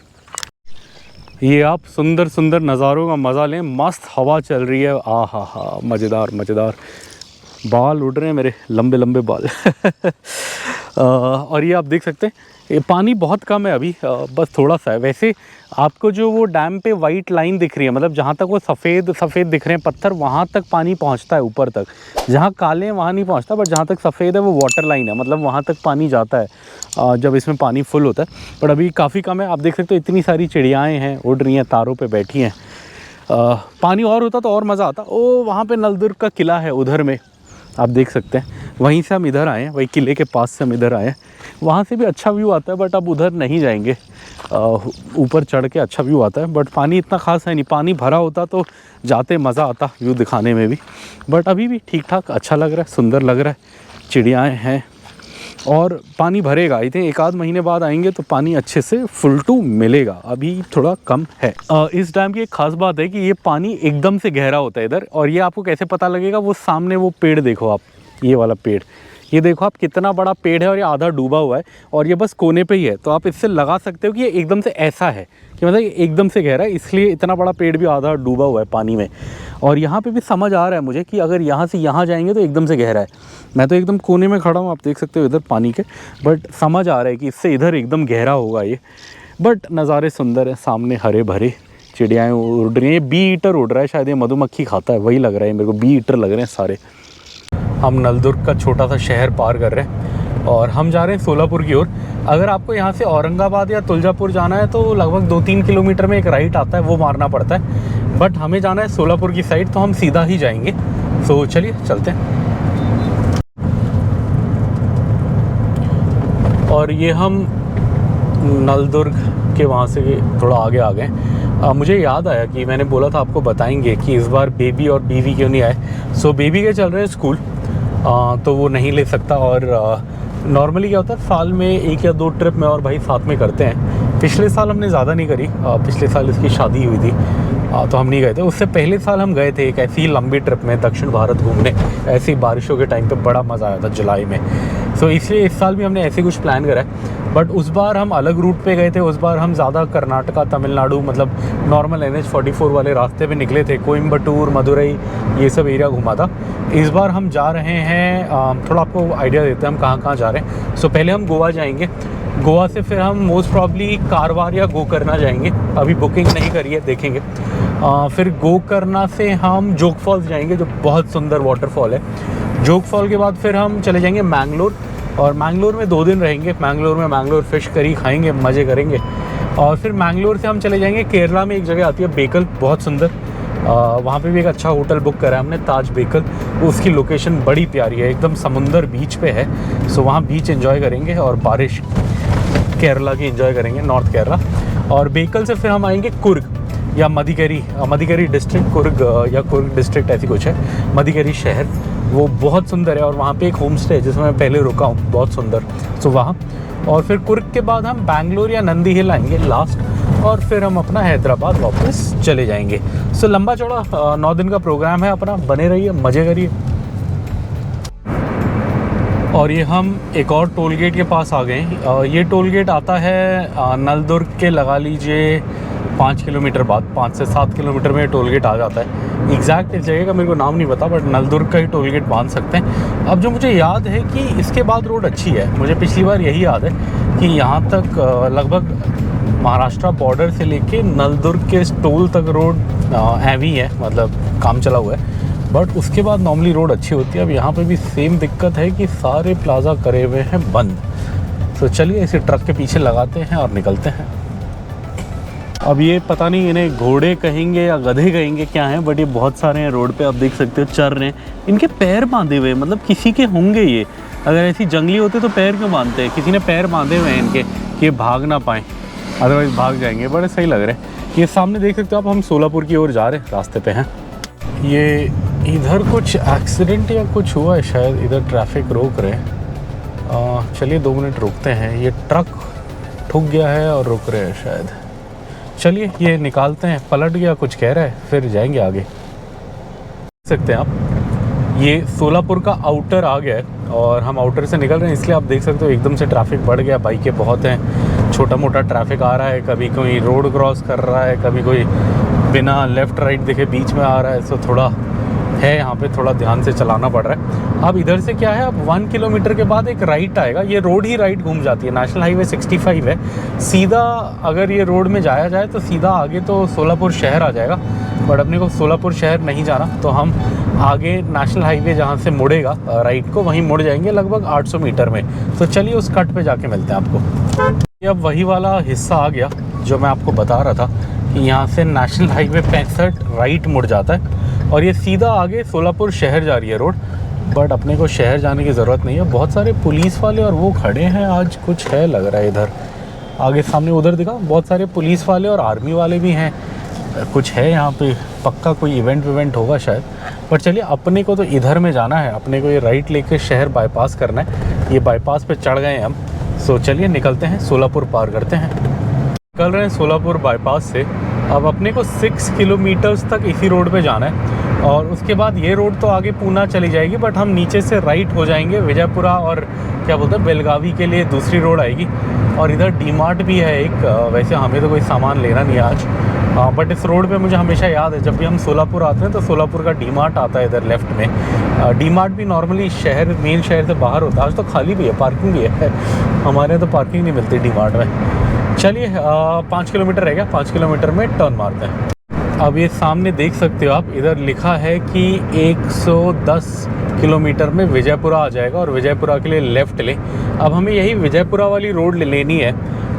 ये आप सुंदर सुंदर नज़ारों का मज़ा लें, मस्त हवा चल रही है, आ हा मज़ेदार। बाल उड़ रहे हैं मेरे, लंबे लंबे बाल और ये आप देख सकते हैं ये पानी बहुत कम है अभी, बस थोड़ा सा है। वैसे आपको जो वो डैम पे वाइट लाइन दिख रही है, मतलब जहाँ तक वो सफ़ेद दिख रहे हैं पत्थर, वहाँ तक पानी पहुँचता है ऊपर तक। जहाँ काले हैं वहाँ नहीं पहुँचता, बट जहाँ तक सफ़ेद है वो वाटर लाइन है, मतलब वहाँ तक पानी जाता है जब इसमें पानी फुल होता है। बट अभी काफ़ी कम है। आप देख सकते हो इतनी सारी चिड़ियाएँ हैं, उड़ रही हैं, तारों पर बैठी हैं। पानी और होता तो और मज़ा आता। ओ वहाँ पर नलदुर्ग का किला है उधर में, आप देख सकते हैं। वहीं से हम इधर आए हैं, वही किले के पास से हम इधर आए हैं। वहाँ से भी अच्छा व्यू आता है, बट अब उधर नहीं जाएंगे, ऊपर चढ़ के अच्छा व्यू आता है, बट पानी इतना खास है नहीं। पानी भरा होता तो जाते मज़ा आता व्यू दिखाने में भी, बट अभी भी ठीक ठाक अच्छा लग रहा है, सुंदर लग रहा है। चिड़ियाएँ हैं और पानी भरेगा, आई थिंक 1 आध महीने बाद आएंगे तो पानी अच्छे से फुल टू मिलेगा, अभी थोड़ा कम है। इस डैम की एक खास बात है कि ये पानी एकदम से गहरा होता है इधर। और ये आपको कैसे पता लगेगा, वो सामने वो पेड़ देखो आप, ये वाला पेड़, ये देखो आप कितना बड़ा पेड़ है और ये आधा डूबा हुआ है और ये बस कोने पे ही है। तो आप इससे लगा सकते हो कि ये एकदम से ऐसा है कि मतलब ये एकदम से गहरा है, इसलिए इतना बड़ा पेड़ भी आधा डूबा हुआ है पानी में। और यहाँ पे भी समझ आ रहा है मुझे कि अगर यहाँ से यहाँ जाएंगे तो एकदम से गहरा है। मैं तो एकदम कोने में खड़ा हूँ, आप देख सकते हो इधर पानी के, बट समझ आ रहा है कि इससे इधर एकदम गहरा होगा ये। बट नज़ारे सुंदर है, सामने हरे भरे, चिड़ियाएँ उड़ रही हैं। बी ईटर उड़ रहा है शायद, ये मधुमक्खी खाता है, वही लग रहा है मेरे को, बी ईटर लग रहे हैं सारे। हम नलदुर्ग का छोटा सा शहर पार कर रहे हैं और हम जा रहे हैं सोलापुर की ओर। अगर आपको यहाँ से औरंगाबाद या तुलजापुर जाना है तो लगभग 2-3 किलोमीटर में एक राइट आता है, वो मारना पड़ता है, बट हमें जाना है सोलापुर की साइड, तो हम सीधा ही जाएंगे। तो चलिए चलते हैं। और ये हम नलदुर्ग के वहाँ से थोड़ा आगे आ गए। मुझे याद आया कि मैंने बोला था आपको बताएंगे कि इस बार बेबी और बीवी क्यों नहीं आए। सो बेबी के चल रहे हैं स्कूल, तो वो नहीं ले सकता। और नॉर्मली क्या होता है, साल में 1 या 2 ट्रिप में और भाई साथ में करते हैं। पिछले साल हमने ज़्यादा नहीं करी, पिछले साल इसकी शादी हुई थी तो हम नहीं गए थे। उससे पहले साल हम गए थे एक ऐसी ही लंबी ट्रिप में दक्षिण भारत घूमने, ऐसी बारिशों के टाइम पे बड़ा मज़ा आया था जुलाई में। सो इसलिए इस साल भी हमने ऐसे कुछ प्लान करा है, बट उस बार हम अलग रूट पे गए थे। उस बार हम ज़्यादा कर्नाटका, तमिलनाडु, मतलब नॉर्मल NH-44 वाले रास्ते पे निकले थे, कोयम्बटूर, मदुरई, ये सब एरिया घूमा था। इस बार हम जा रहे हैं, थोड़ा आपको आइडिया देते हैं हम कहाँ कहाँ जा रहे हैं। सो पहले हम गोवा जाएंगे, गोवा से फिर हम मोस्ट प्रॉब्ली कारवार या गोकर्णा जाएंगे, अभी बुकिंग नहीं करी है, देखेंगे। फिर गोकर्णा से हम जोग फॉल्स जाएंगे, जो बहुत सुंदर वाटरफॉल है। जोग फॉल के बाद फिर हम चले जाएंगे मैंगलोर, और मैंगलोर में 2 दिन रहेंगे। मैंगलोर में मैंगलोर फिश करी खाएंगे, मज़े करेंगे। और फिर मैंगलोर से हम चले जाएंगे केरला में, एक जगह आती है बेकल, बहुत सुंदर, वहाँ पे भी एक अच्छा होटल बुक करा है हमने, ताज बेकल। उसकी लोकेशन बड़ी प्यारी है, एकदम समुंदर बीच पे है। सो वहाँ बीच एंजॉय करेंगे और बारिश केरला की एंजॉय करेंगे, नॉर्थ केरला। और बेकल से फिर हम आएंगे कुर्ग या मदिकेरी डिस्ट्रिक्ट, कुर्ग या कुर्ग डिस्ट्रिक्ट ऐसी कुछ है, मदिकेरी शहर, वो बहुत सुंदर है। और वहाँ पे एक होम स्टे है जिसमें मैं पहले रुका हूँ, बहुत सुंदर। सो वहाँ, और फिर कुर्ग के बाद हम बैंगलोर या नंदी हिल आएंगे लास्ट, और फिर हम अपना हैदराबाद वापस चले जाएंगे। सो लंबा चौड़ा 9 दिन का प्रोग्राम है अपना, बने रहिए, मज़े करिए। और ये हम एक और टोल गेट के पास आ गए। ये टोल गेट आता है नलदुर्ग के, लगा लीजिए 5 किलोमीटर बाद, 5 से 7 किलोमीटर में टोल गेट आ जाता है। एग्जैक्ट इस जगह का मेरे को नाम नहीं पता, बट नलदुर्ग का ही टोल गेट बांध सकते हैं। अब जो मुझे याद है कि इसके बाद रोड अच्छी है, मुझे पिछली बार यही याद है कि यहाँ तक लगभग महाराष्ट्र बॉर्डर से लेके नलदुर्ग के टोल तक रोड हैवी है, मतलब काम चला हुआ है। बट उसके बाद नॉर्मली रोड अच्छी होती है। अब यहाँ पे भी सेम दिक्कत है कि सारे प्लाजा करे हुए हैं बंद। तो चलिए इसे ट्रक के पीछे लगाते हैं और निकलते हैं। अब ये पता नहीं इन्हें घोड़े कहेंगे या गधे कहेंगे क्या हैं, बट ये बहुत सारे हैं रोड पे, आप देख सकते हो चर रहे हैं। इनके पैर बांधे हुए, मतलब किसी के होंगे ये, अगर ऐसी जंगली होते तो पैर क्यों बांधते हैं? किसी ने पैर बांधे हुए हैं इनके कि ये भाग ना पाएँ, अदरवाइज़ भाग जाएंगे। बड़े सही लग रहे हैं। ये सामने देख सकते हो आप, हम सोलापुर की ओर जा रहे हैं, रास्ते पे हैं। ये इधर कुछ एक्सीडेंट या कुछ हुआ है शायद, इधर ट्रैफिक रोक रहे हैं। चलिए 2 मिनट रुकते हैं। ये ट्रक ठुक गया है और रुक रहे हैं शायद। चलिए ये निकालते हैं, पलट गया कुछ कह रहा है, फिर जाएंगे आगे। देख सकते हैं आप, ये सोलापुर का आउटर आ गया है और हम आउटर से निकल रहे हैं, इसलिए आप देख सकते हो एकदम से ट्रैफिक बढ़ गया। बाइकें बहुत हैं, छोटा मोटा ट्रैफिक आ रहा है, कभी कोई रोड क्रॉस कर रहा है, कभी कोई बिना लेफ़्ट राइट देखे बीच में आ रहा है। सो थोड़ा है यहाँ पे, थोड़ा ध्यान से चलाना पड़ रहा है। अब इधर से क्या है, अब 1 किलोमीटर के बाद एक राइट आएगा, ये रोड ही राइट घूम जाती है। नेशनल हाईवे 65 है, सीधा अगर ये रोड में जाया जाए तो सीधा आगे तो सोलापुर शहर आ जाएगा, बट अपने को सोलापुर शहर नहीं जाना, तो हम आगे नेशनल हाईवे जहाँ से मुड़ेगा राइट को, वहीं मुड़ जाएंगे लगभग 800 मीटर में। तो चलिए उस कट पे जाके मिलते हैं आपको। ये अब वही वाला हिस्सा आ गया जो मैं आपको बता रहा था कि यहाँ से नेशनल हाईवे 65 राइट मुड़ जाता है और ये सीधा आगे सोलापुर शहर जा रही है रोड। बट अपने को शहर जाने की ज़रूरत नहीं है, बहुत सारे पुलिस वाले और वो खड़े हैं आज, कुछ है लग रहा है इधर आगे सामने, उधर दिखा बहुत सारे पुलिस वाले और आर्मी वाले भी हैं, कुछ है यहाँ पे, पक्का कोई इवेंट होगा शायद। बट चलिए अपने को तो इधर में जाना है, अपने को ये राइट लेके शहर बाईपास करना है। ये बाईपास पे चढ़ गए हैं हम, सो चलिए निकलते हैं, सोलापुर पार करते हैं। निकल रहे हैं सोलापुर बाईपास से। अब अपने को 6 किलोमीटर्स तक इसी रोड पे जाना है और उसके बाद ये रोड तो आगे पूना चली जाएगी, बट हम नीचे से राइट हो जाएंगे विजयपुरा और क्या बोलते हैं बेलगावी के लिए दूसरी रोड आएगी। और इधर डीमार्ट भी है एक, वैसे हमें तो कोई सामान लेना नहीं है आज, बट इस रोड पे मुझे हमेशा याद है जब भी हम सोलापुर आते हैं तो सोलापुर का डीमार्ट आता है इधर लेफ्ट में। डीमार्ट भी नॉर्मली शहर, मेन शहर से बाहर होता है, आज तो खाली भी है, पार्किंग भी है, हमारे यहाँ तो पार्किंग नहीं मिलती डीमार्ट में। चलिए 5 किलोमीटर रह गया, 5 किलोमीटर में टर्न मारते हैं। अब ये सामने देख सकते हो आप, इधर लिखा है कि 110 किलोमीटर में विजयपुरा आ जाएगा और विजयपुरा के लिए लेफ़्ट लें। अब हमें यही विजयपुरा वाली रोड लेनी है।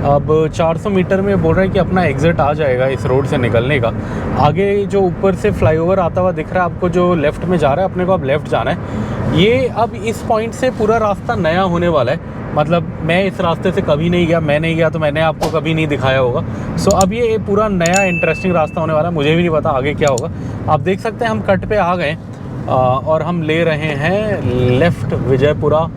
अब 400 मीटर में बोल रहा है कि अपना एग्ज़िट आ जाएगा इस रोड से निकलने का। आगे जो ऊपर से फ्लाईओवर आता हुआ दिख रहा है आपको, जो लेफ़्ट में जा रहा है, अपने को अब लेफ़्ट जाना है। ये अब इस पॉइंट से पूरा रास्ता नया होने वाला है, मतलब मैं इस रास्ते से कभी नहीं गया, मैं नहीं गया तो मैंने आपको कभी नहीं दिखाया होगा। सो अब ये पूरा नया इंटरेस्टिंग रास्ता होने वाला है, मुझे भी नहीं पता आगे क्या होगा। आप देख सकते हैं हम कट पे आ गए और हम ले रहे हैं लेफ़्ट विजयपुरा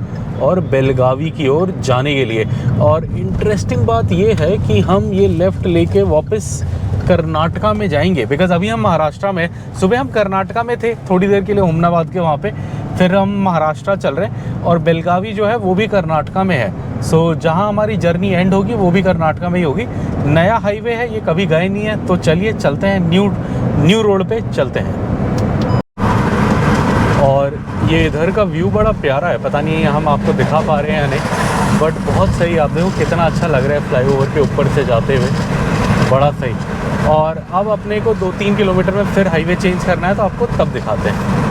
और बेलगावी की ओर जाने के लिए। और इंटरेस्टिंग बात ये है कि हम ये लेफ़्ट लेके वापस कर्नाटका में जाएंगे, बिकॉज़ अभी हम महाराष्ट्र में, सुबह हम कर्नाटका में थे थोड़ी देर के लिए हुमनाबाद के वहाँ पे, फिर हम महाराष्ट्र चल रहे हैं और बेलगावी जो है वो भी कर्नाटका में है। सो जहाँ हमारी जर्नी एंड होगी वो भी कर्नाटका में ही होगी। नया हाईवे है, ये कभी गए नहीं है, तो चलिए चलते हैं, न्यू रोड पे चलते हैं। और ये इधर का व्यू बड़ा प्यारा है, पता नहीं हम आपको दिखा पा रहे हैं या नहीं, बट बहुत सही। आप देखो कितना अच्छा लग रहा है फ्लाईओवर के ऊपर से जाते हुए, बड़ा सही। और अब अपने को 2-3 किलोमीटर में फिर हाईवे चेंज करना है, तो आपको तब दिखाते हैं।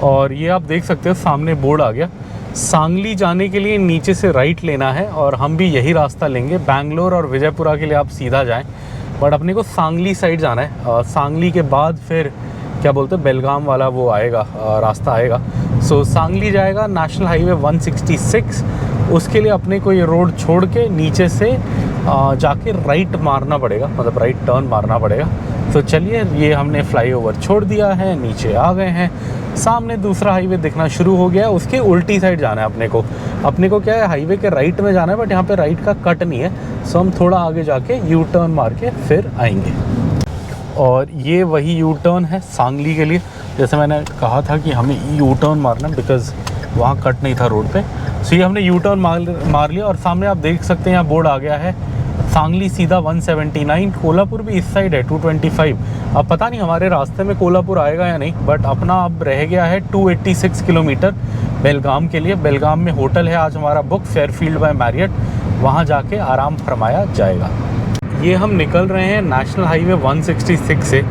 और ये आप देख सकते हो सामने बोर्ड आ गया, सांगली जाने के लिए नीचे से राइट लेना है और हम भी यही रास्ता लेंगे। बैंगलोर और विजयपुरा के लिए आप सीधा जाएं, बट अपने को सांगली साइड जाना है। सांगली के बाद फिर क्या बोलते हैं बेलगाम वाला वो आएगा, रास्ता आएगा। सो सांगली जाएगा नेशनल हाईवे 166, उसके लिए अपने को ये रोड छोड़ के नीचे से जाके राइट मारना पड़ेगा, मतलब राइट टर्न मारना पड़ेगा। तो चलिए ये हमने फ्लाईओवर छोड़ दिया है, नीचे आ गए हैं, सामने दूसरा हाईवे दिखना शुरू हो गया है, उसके उल्टी साइड जाना है अपने को क्या है हाईवे के राइट में जाना है, बट यहाँ पे राइट का कट नहीं है। सो हम थोड़ा आगे जाके यू टर्न मार के फिर आएंगे। और ये वही यू टर्न है सांगली के लिए, जैसे मैंने कहा था कि हमें यू टर्न मारना बिकॉज़ वहाँ कट नहीं था रोड पे। सो ये हमने यू टर्न मार लिया और सामने आप देख सकते हैं यहाँ बोर्ड आ गया है सांगली सीधा 179, कोल्हापुर भी इस साइड है 225। अब पता नहीं हमारे रास्ते में कोल्हापुर आएगा या नहीं, बट अपना अब रह गया है 286 किलोमीटर बेलगाम के लिए। बेलगाम में होटल है आज हमारा बुक, फेयरफील्ड बाय मैरियट, वहाँ जाके आराम फरमाया जाएगा। ये हम निकल रहे हैं नेशनल हाईवे 166 से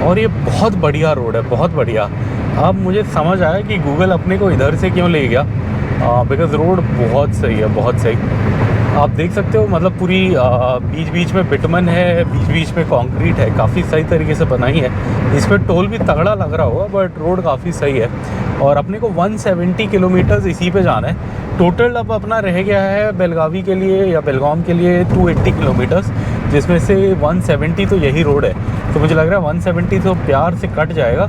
और ये बहुत बढ़िया रोड है, बहुत बढ़िया। अब मुझे समझ आया कि गूगल अपने को इधर से क्यों ले गया, बिकॉज़ रोड बहुत सही है, बहुत सही। आप देख सकते हो मतलब पूरी बीच बीच में बिटमन है, बीच बीच में कंक्रीट है, काफ़ी सही तरीके से बनाई है। इस पर टोल भी तगड़ा लग रहा होगा बट रोड काफ़ी सही है। और अपने को 170 किलोमीटर्स इसी पे जाना है। टोटल अब अपना रह गया है बेलगावी के लिए या बेलगाम के लिए 280 किलोमीटर्स, जिसमें से 170 तो यही रोड है। तो मुझे लग रहा है 170 तो प्यार से कट जाएगा।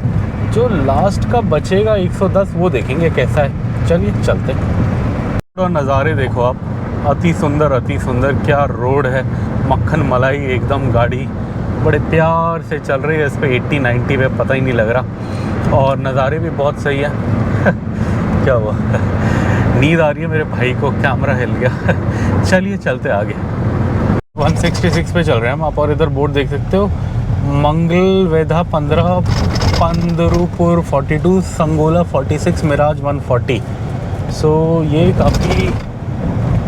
जो लास्ट का बचेगा 110 वो देखेंगे कैसा है। चलिए चलते हैं। और नज़ारे देखो आप, अति सुंदर क्या रोड है। मक्खन मलाई एकदम, गाड़ी बड़े प्यार से चल रही है इस पर 80-90 पे, पता ही नहीं लग रहा। और नज़ारे भी बहुत सही है। क्या हुआ? नींद आ रही है मेरे भाई को, कैमरा हिल गया। चलिए चलते आगे। 166 पे चल रहे हैं हम आप, और इधर बोर्ड देख सकते हो, मंगल वेधा 15, पंदरुपुर 42, संगोला 46, मिराज 140। सो ये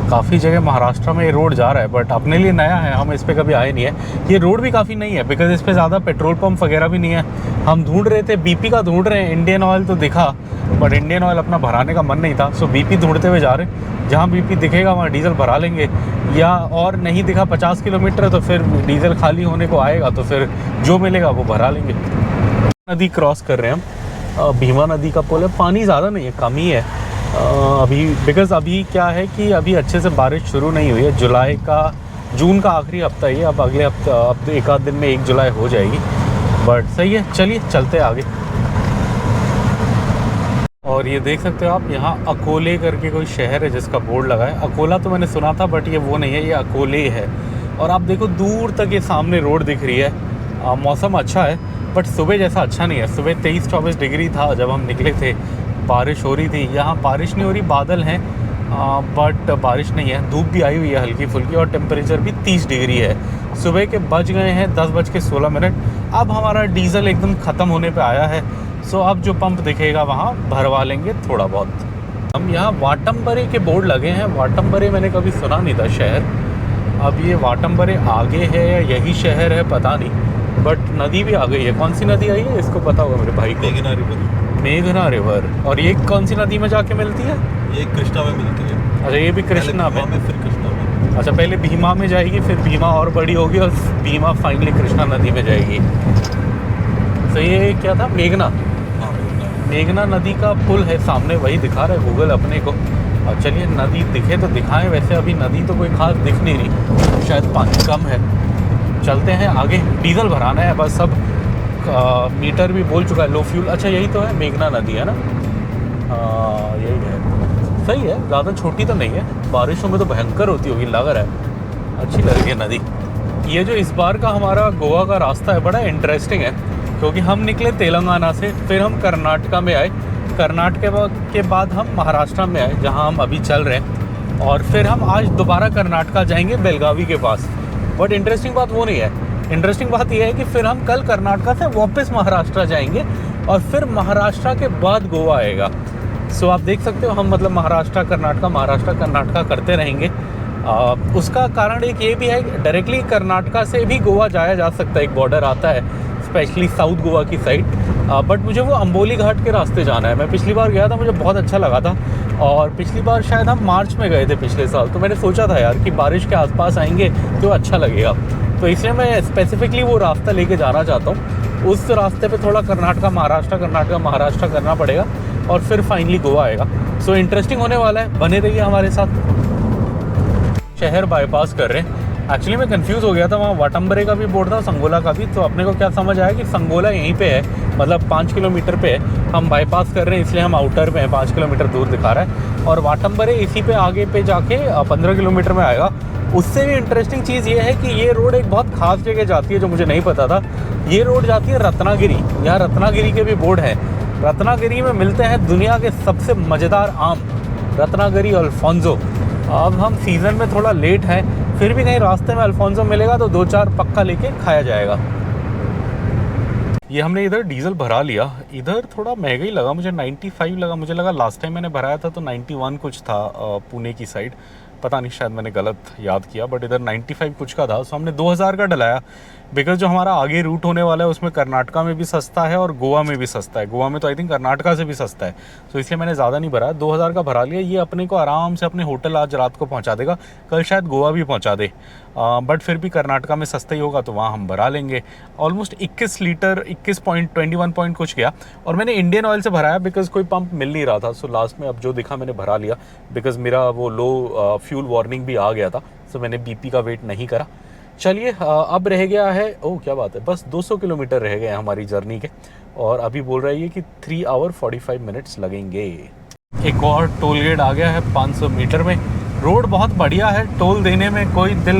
काफ़ी जगह महाराष्ट्र में ये रोड जा रहा है, बट अपने लिए नया है, हम इस पर कभी आए नहीं है। ये रोड भी काफ़ी नई है बिकॉज इस पर ज़्यादा पेट्रोल पंप वगैरह भी नहीं है। हम ढूंढ रहे थे, बीपी का ढूंढ रहे हैं, इंडियन ऑयल तो दिखा बट इंडियन ऑयल अपना भराने का मन नहीं था। सो बीपी ढूंढते हुए जा रहे हैं, जहाँ बीपी दिखेगा वहाँ डीजल भरा लेंगे, या और नहीं दिखा 50 किलोमीटर तो फिर डीजल खाली होने को आएगा तो फिर जो मिलेगा वो भरा लेंगे। नदी क्रॉस कर रहे हैं हम, भीमा नदी का पुल है। पानी ज़्यादा नहीं है, कम ही है अभी, बिकॉज़ अभी क्या है कि अभी अच्छे से बारिश शुरू नहीं हुई है। जून का आखिरी हफ्ता ही है, अब अगले हफ्ते अब एक आध दिन में 1 जुलाई हो जाएगी। बट सही है, चलिए चलते आगे। और ये देख सकते हो आप, यहाँ अकोले करके कोई शहर है जिसका बोर्ड लगा है। अकोला तो मैंने सुना था बट ये वो नहीं है, ये अकोले है। और आप देखो दूर तक ये सामने रोड दिख रही है। मौसम अच्छा है बट सुबह जैसा अच्छा नहीं है। सुबह 23-24 डिग्री था जब हम निकले थे, बारिश हो रही थी। यहाँ बारिश नहीं हो रही, बादल हैं बट बारिश नहीं है। धूप भी आई हुई है हल्की फुल्की, और टेम्परेचर भी 30 डिग्री है। सुबह के बज गए हैं 10:16। अब हमारा डीजल एकदम ख़त्म होने पे आया है। सो अब जो पंप दिखेगा वहाँ भरवा लेंगे थोड़ा बहुत। हम यहाँ वाटम्बरे के बोर्ड लगे हैं। वाटम्बरे मैंने कभी सुना नहीं था शहर। अब ये वाटम्बरे आगे है या यही शहर है पता नहीं, बट नदी भी आ गई है। कौन सी नदी आई है इसको पता होगा मेरे भाई को। मेघना रिवर। मेघना रिवर। और ये कौन सी नदी में जाके मिलती है? ये कृष्णा में मिलती है। अच्छा, ये भी कृष्णा में, फिर कृष्णा में। अच्छा, पहले भीमा में जाएगी, फिर भीमा और बड़ी होगी और भीमा फाइनली कृष्णा नदी में जाएगी। तो ये क्या था? मेघना। हाँ, मेघना नदी का पुल है सामने, वही दिखा रहा है गूगल अपने को। और चलिए नदी दिखे तो दिखाएं। वैसे अभी नदी तो कोई खास दिख नहीं रही, शायद पानी कम है। चलते हैं आगे, डीजल भराना है बस। सब मीटर भी बोल चुका है लो फ्यूल। अच्छा, यही तो है मेघना नदी, है ना? यही है, सही है। ज़्यादा छोटी तो नहीं है, बारिशों में तो भयंकर होती होगी, लग रहा है। अच्छी लग रही है नदी। ये जो इस बार का हमारा गोवा का रास्ता है बड़ा इंटरेस्टिंग है, क्योंकि हम निकले तेलंगाना से, फिर हम कर्नाटका में आए, कर्नाटक के बाद हम महाराष्ट्र में आए जहाँ हम अभी चल रहे हैं, और फिर हम आज दोबारा कर्नाटका जाएंगे बेलगावी के पास। बट इंटरेस्टिंग बात वो नहीं है। इंटरेस्टिंग बात यह है कि फिर हम कल कर्नाटका से वापस महाराष्ट्र जाएंगे, और फिर महाराष्ट्र के बाद गोवा आएगा। सो आप देख सकते हो, हम मतलब महाराष्ट्र कर्नाटका करते रहेंगे। उसका कारण एक ये भी है कि डायरेक्टली कर्नाटका से भी गोवा जाया जा सकता है, एक बॉर्डर आता है स्पेशली साउथ गोवा की साइड। बट मुझे वो अंबोली घाट के रास्ते जाना है। मैं पिछली बार गया था, मुझे बहुत अच्छा लगा था, और पिछली बार शायद हम मार्च में गए थे पिछले साल। तो मैंने सोचा था यार कि बारिश के आसपास आएंगे तो अच्छा लगेगा, तो इसलिए मैं स्पेसिफिकली वो रास्ता लेके जाना चाहता हूँ। उस रास्ते पे थोड़ा कर्नाटका महाराष्ट्र करना पड़ेगा, और फिर फाइनली गोवा आएगा। सो इंटरेस्टिंग होने वाला है, बने रहिए हमारे साथ। शहर बाईपास कर रहे हैं। एक्चुअली मैं कंफ्यूज हो गया था, वहाँ वाटम्बरे का भी बोर्ड था, संगोला का भी। तो अपने को क्या समझ आया कि संगोला यहीं पे है, मतलब 5 किलोमीटर पे है। हम बाईपास कर रहे हैं इसलिए हम आउटर पे हैं, 5 किलोमीटर दूर दिखा रहा है। और वाटम्बरे इसी पे आगे पे जाके 15 किलोमीटर में आएगा। उससे भी इंटरेस्टिंग चीज़ ये है कि ये रोड एक बहुत खास जगह जाती है जो मुझे नहीं पता था। ये रोड जाती है रत्नागिरी। यहाँ रत्नागिरी के भी बोर्ड हैं। रत्नागिरी में मिलते हैं दुनिया के सबसे मज़ेदार आम, रत्नागिरी अल्फोंसो। अब हम सीज़न में थोड़ा लेट हैं, फिर भी कहीं रास्ते में अल्फोंसो मिलेगा तो 2-4 पक्का लेके खाया जाएगा। ये हमने इधर डीजल भरा लिया। इधर थोड़ा महंगा ही लगा मुझे, 95 लगा। मुझे लगा लास्ट टाइम मैंने भराया था तो 91 कुछ था पुणे की साइड, पता नहीं शायद मैंने गलत याद किया, बट इधर 95 कुछ का था। सो हमने 2000 का डलाया। बिकॉज जो हमारा आगे रूट होने वाला है उसमें कर्नाटका में भी सस्ता है और गोवा में भी सस्ता है। गोवा में तो आई थिंक कर्नाटका से भी सस्ता है, तो इसलिए मैंने ज़्यादा नहीं भरा, 2000 का भरा लिया। ये अपने को आराम से अपने होटल आज रात को पहुँचा देगा, कल शायद गोवा भी पहुँचा दे, बट फिर भी कर्नाटका में सस्ता ही होगा तो वहाँ हम भरा लेंगे। ऑलमोस्ट 21 लीटर 21 पॉइंट कुछ गया, और मैंने इंडियन ऑयल से भराया बिकॉज कोई पंप मिल नहीं रहा था। सो लास्ट में अब जो दिखा मैंने भरा लिया, बिकॉज मेरा वो लो फ्यूल वार्निंग भी आ गया था, सो मैंने बीपी का वेट नहीं करा। चलिए अब रह गया है, ओह क्या बात है, बस 200 किलोमीटर रह गए हैं हमारी जर्नी के, और अभी बोल रही है कि 3 आवर 45 मिनट्स लगेंगे। एक और टोल गेट आ गया है 500 मीटर में। रोड बहुत बढ़िया है, टोल देने में कोई दिल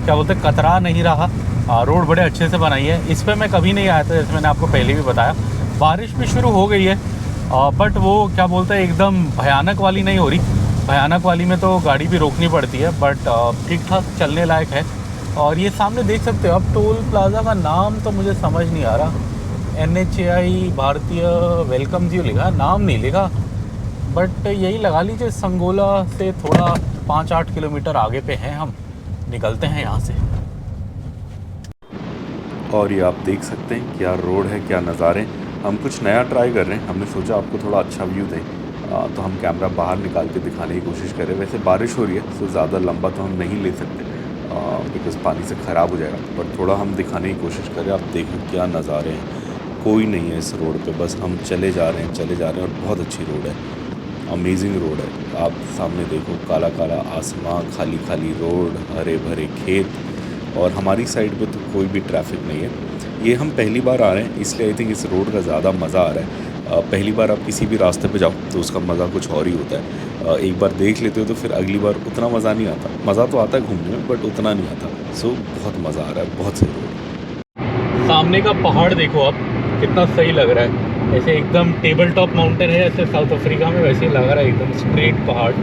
क्या बोलते कतरा नहीं रहा। रोड बड़े अच्छे से बनाई है। इस पर मैं कभी नहीं आया था, जैसे मैंने आपको पहले भी बताया। बारिश भी शुरू हो गई है, बट वो क्या बोलते हैं एकदम भयानक वाली नहीं हो रही। भयानक वाली में तो गाड़ी भी रोकनी पड़ती है, बट ठीक ठाक चलने लायक है। और ये सामने देख सकते हो आप, टोल प्लाज़ा का नाम तो मुझे समझ नहीं आ रहा। NHAI भारतीय वेलकम जी लिखा, नाम नहीं लिखा, बट यही लगा लीजिए संगोला से थोड़ा 5-8 किलोमीटर आगे पे हैं हम। निकलते हैं यहाँ से। और ये आप देख सकते हैं क्या रोड है, क्या नज़ारे। हम कुछ नया ट्राई कर रहे हैं, हमने सोचा आपको थोड़ा अच्छा व्यू दें, तो हम कैमरा बाहर निकाल के दिखाने की कोशिश कर रहे हैं। वैसे बारिश हो रही है तो ज़्यादा लंबा तो हम नहीं ले सकते बिकॉज़ पानी से ख़राब हो जाएगा, पर थोड़ा हम दिखाने की कोशिश करें। आप देखो क्या नज़ारे हैं, कोई नहीं है इस रोड पे, बस हम चले जा रहे हैं और बहुत अच्छी रोड है, अमेजिंग रोड है। आप सामने देखो, काला काला आसमान, खाली खाली रोड, हरे भरे खेत, और हमारी साइड पे तो कोई भी ट्रैफिक नहीं है। ये हम पहली बार आ रहे हैं, इसलिए आई थिंक इस रोड का ज़्यादा मज़ा आ रहा है। पहली बार आप किसी भी रास्ते पे जाओ तो उसका मज़ा कुछ और ही होता है। एक बार देख लेते हो तो फिर अगली बार उतना मज़ा नहीं आता। मज़ा तो आता है घूमने में, बट उतना नहीं आता। सो बहुत मज़ा आ रहा है, बहुत सही रोड। सामने का पहाड़ देखो आप, कितना सही लग रहा है। ऐसे एकदम टेबल टॉप माउंटेन है, ऐसे साउथ अफ्रीका में वैसे ही लग रहा है, एकदम स्ट्रेट पहाड़।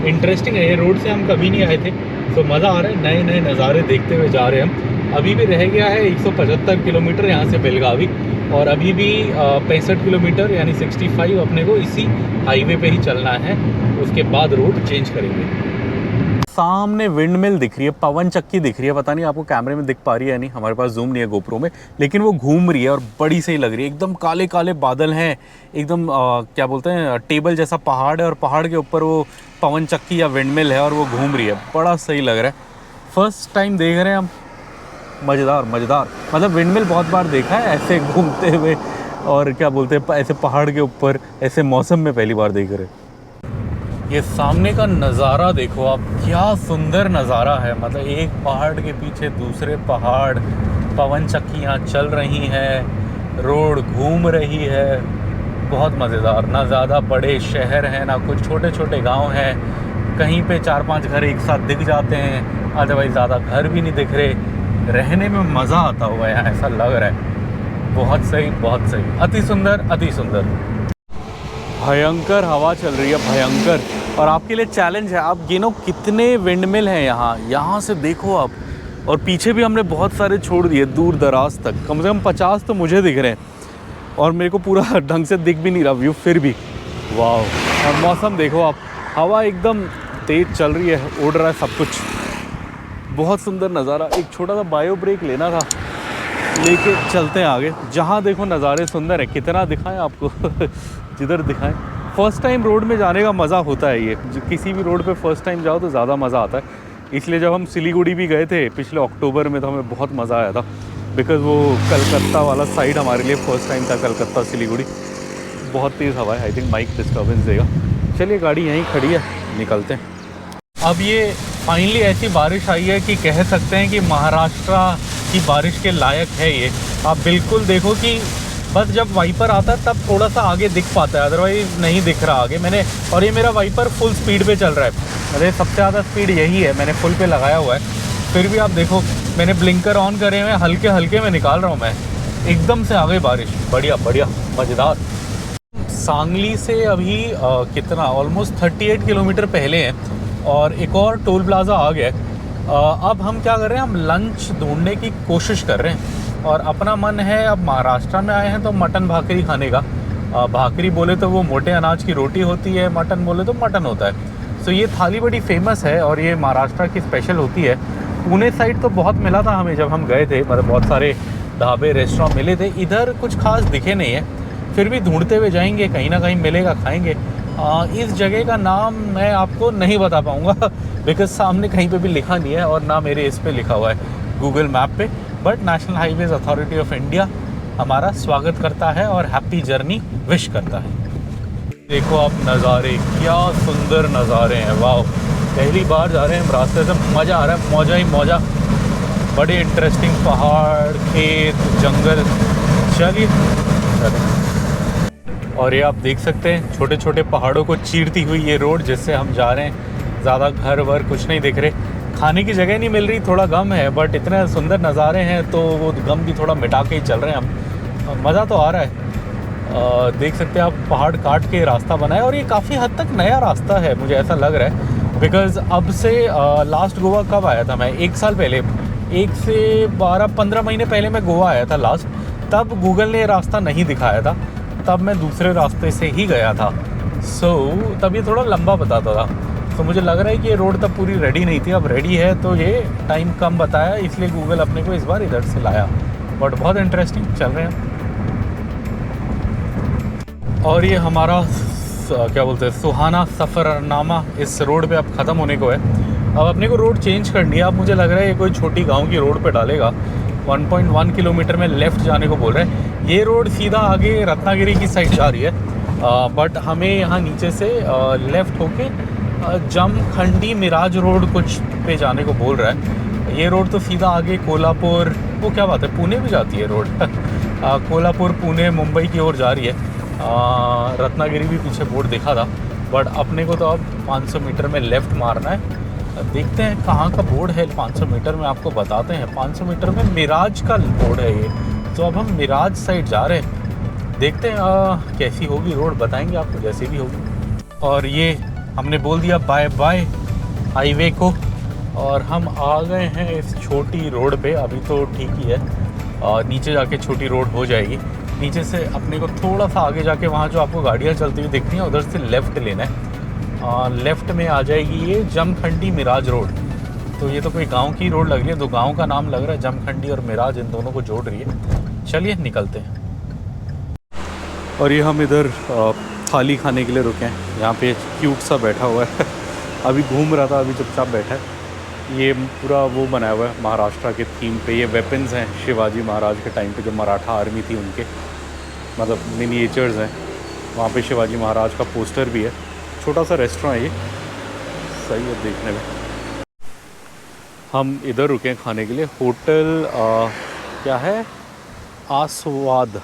इंटरेस्टिंग है, ये रोड से हम कभी नहीं आए थे, तो मज़ा आ रहा है। नए नए नज़ारे देखते हुए जा रहे हैं हम। अभी भी रह गया है 175 किलोमीटर यहाँ से बेलगावी, और अभी भी 65 किलोमीटर यानी 65 अपने को इसी हाईवे पे ही चलना है। उसके बाद रोड चेंज करेंगे। सामने विंडमिल दिख रही है, पवन चक्की दिख रही है, पता नहीं आपको कैमरे में दिख पा रही है नहीं, हमारे पास जूम नहीं है गोप्रो में, लेकिन वो घूम रही है और बड़ी सही लग रही है। एकदम काले काले बादल हैं, एकदम क्या बोलते हैं टेबल जैसा पहाड़ है, और पहाड़ के ऊपर वो पवन चक्की या विंडमिल है और वो घूम रही है, बड़ा सही लग रहा है। फर्स्ट टाइम देख रहे हैं हम, मज़ेदार मज़ेदार। मतलब विंडमिल बहुत बार देखा है ऐसे घूमते हुए, और क्या बोलते हैं ऐसे पहाड़ के ऊपर ऐसे मौसम में पहली बार देख रहे हैं। ये सामने का नज़ारा देखो आप, क्या सुंदर नज़ारा है। मतलब एक पहाड़ के पीछे दूसरे पहाड़, पवन चक्कियाँ चल रही हैं, रोड घूम रही है, बहुत मज़ेदार। ना ज़्यादा बड़े शहर हैं, ना कुछ छोटे छोटे गांव हैं। कहीं पे 4-5 घर एक साथ दिख जाते हैं, अदरवाइज़ ज़्यादा घर भी नहीं दिख रहे। रहने में मज़ा आता हुआ यहाँ, ऐसा लग रहा है। बहुत सही, बहुत सही, अति सुंदर, अति सुंदर। भयंकर हवा चल रही है, भयंकर। और आपके लिए चैलेंज है, आप गिनो कितने विंडमिल हैं यहाँ से देखो आप। और पीछे भी हमने बहुत सारे छोड़ दिए दूर दराज तक, कम से कम 50 तो मुझे दिख रहे हैं, और मेरे को पूरा ढंग से दिख भी नहीं रहा व्यू फिर भी। वाह। और मौसम देखो आप, हवा एकदम तेज़ चल रही है, उड़ रहा है सब कुछ, बहुत सुंदर नज़ारा। एक छोटा सा बायो ब्रेक लेना था, लेके चलते हैं आगे। जहाँ देखो नज़ारे सुंदर है, कितना दिखाएं आपको जिधर दिखाएं। फ़र्स्ट टाइम रोड में जाने का मज़ा होता है ये, किसी भी रोड पे फ़र्स्ट टाइम जाओ तो ज़्यादा मज़ा आता है। इसलिए जब हम सिलीगुड़ी भी गए थे पिछले अक्टूबर में, तो हमें बहुत मज़ा आया था, बिकॉज़ वो कलकत्ता वाला साइड हमारे लिए फ़र्स्ट टाइम था, कलकत्ता सिलीगुड़ी। बहुत तेज़ हवा है, आई थिंक माइक डिस्टर्बेंस देगा। चलिए गाड़ी यहीं खड़ी है, निकलते हैं। अब ये फाइनली ऐसी बारिश आई है कि कह सकते हैं कि महाराष्ट्र की बारिश के लायक है ये। आप बिल्कुल देखो कि बस जब वाइपर आता है तब थोड़ा सा आगे दिख पाता है, अदरवाइज़ नहीं दिख रहा आगे। और ये मेरा वाइपर फुल स्पीड पे चल रहा है, मेरे सबसे ज़्यादा स्पीड यही है, मैंने फुल पे लगाया हुआ है। फिर भी आप देखो मैंने ब्लिंकर ऑन करे हुए, हल्के हल्के में निकाल रहा हूँ मैं। एकदम से आ गई बारिश, बढ़िया बढ़िया मज़ेदार। सांगली से अभी कितना ऑलमोस्ट 38 किलोमीटर पहले है, और एक और टोल प्लाज़ा आ गया है। अब हम क्या कर रहे हैं, हम लंच ढूंढने की कोशिश कर रहे हैं, और अपना मन है, अब महाराष्ट्र में आए हैं तो मटन भाकरी खाने का। भाकरी बोले तो वो मोटे अनाज की रोटी होती है, मटन बोले तो मटन होता है। सो ये थाली बड़ी फेमस है, और ये महाराष्ट्र की स्पेशल होती है। पुणे साइड तो बहुत मिला था हमें जब हम गए थे, मतलब बहुत सारे ढाबे रेस्टोरेंट मिले थे। इधर कुछ खास दिखे नहीं है, फिर भी ढूंढते हुए जाएंगे, कहीं ना कहीं मिलेगा, खाएंगे। इस जगह का नाम मैं आपको नहीं बता पाऊँगा बिकॉज सामने कहीं पे भी लिखा नहीं है और ना मेरे इस पे लिखा हुआ है गूगल मैप पे। But national highways authority of India हमारा स्वागत करता है और हैप्पी जर्नी विश करता है। देखो आप नज़ारे, क्या सुंदर नज़ारे हैं, वाह। पहली बार जा रहे हैं हम रास्ते से, मज़ा आ रहा है, मौजा ही मौजा। बड़े इंटरेस्टिंग पहाड़, खेत, जंगल। चलिए, और ये आप देख सकते हैं छोटे छोटे पहाड़ों को चीरती हुई ये रोड जिससे हम जा रहे हैं। ज़्यादा घर वर कुछ नहीं दिख रहे, खाने की जगह नहीं मिल रही, थोड़ा गम है, बट इतने सुंदर नज़ारे हैं तो वो गम भी थोड़ा मिटा के ही चल रहे हैं हम। मज़ा तो आ रहा है। देख सकते हैं आप, पहाड़ काट के रास्ता बनाया और ये काफ़ी हद तक नया रास्ता है, मुझे ऐसा लग रहा है। बिकॉज़ अब से लास्ट गोवा कब आया था मैं, 1 साल पहले, 1 से 12-15 महीने पहले मैं गोवा आया था लास्ट। तब गूगल ने रास्ता नहीं दिखाया था, तब मैं दूसरे रास्ते से ही गया था। तब ये थोड़ा लंबा बताता था। तो मुझे लग रहा है कि ये रोड तब पूरी रेडी नहीं थी, अब रेडी है तो ये टाइम कम बताया, इसलिए गूगल अपने को इस बार इधर से लाया। बट बहुत इंटरेस्टिंग चल रहे हैं। और ये हमारा क्या बोलते हैं, सुहाना सफ़रनामा इस रोड पे अब ख़त्म होने को है। अब अपने को रोड चेंज करनी है। अब मुझे लग रहा है ये कोई छोटी गांव की रोड पे डालेगा। 1.1 किलोमीटर में लेफ़्ट जाने को बोल रहे हैं। ये रोड सीधा आगे रत्नागिरी की साइड जा रही है, बट हमें यहाँ नीचे से लेफ़्ट होके जमखंडी मिराज रोड कुछ पे जाने को बोल रहा है। ये रोड तो सीधा आगे कोल्हापुर, वो क्या बात है, पुणे भी जाती है रोड कोल्हापुर, पुणे, मुंबई की ओर जा रही है। रत्नागिरी भी पीछे बोर्ड देखा था, बट अपने को तो अब 500 मीटर में लेफ़्ट मारना है। देखते हैं कहाँ का बोर्ड है 500 मीटर में, आपको बताते हैं। 500 मीटर में मिराज का बोर्ड है ये, तो अब हम मिराज साइड जा रहे हैं। देखते हैं कैसी होगी रोड, बताएंगे आपको जैसी भी होगी। और ये हमने बोल दिया बाय बाय हाईवे को, और हम आ गए हैं इस छोटी रोड पे। अभी तो ठीक ही है, नीचे जाके छोटी रोड हो जाएगी। नीचे से अपने को थोड़ा सा आगे जाके वहाँ जो आपको गाड़ियाँ चलती हुई दिखती हैं उधर से लेफ़्ट लेना है। लेफ़्ट में आ जाएगी ये जमखंडी मिराज रोड। तो ये तो कोई गांव की रोड लग रही है, तो गांव का नाम लग रहा है, जमखंडी और मिराज इन दोनों को जोड़ रही है। चलिए निकलते हैं। और ये हम इधर थाली खाने के लिए रुके हैं। यहाँ पे क्यूट सा बैठा हुआ है अभी घूम रहा था, अभी चुपचाप बैठा है। ये पूरा वो बनाया हुआ है महाराष्ट्र के थीम पे। ये वेपन्स हैं शिवाजी महाराज के टाइम पे, जो मराठा आर्मी थी उनके, मतलब मिनिएचर्स हैं। वहाँ पे शिवाजी महाराज का पोस्टर भी है। छोटा सा रेस्टोरेंट है ये, सही है देखने में। हम इधर रुके हैं खाने के लिए, होटल क्या है, आस्वाद।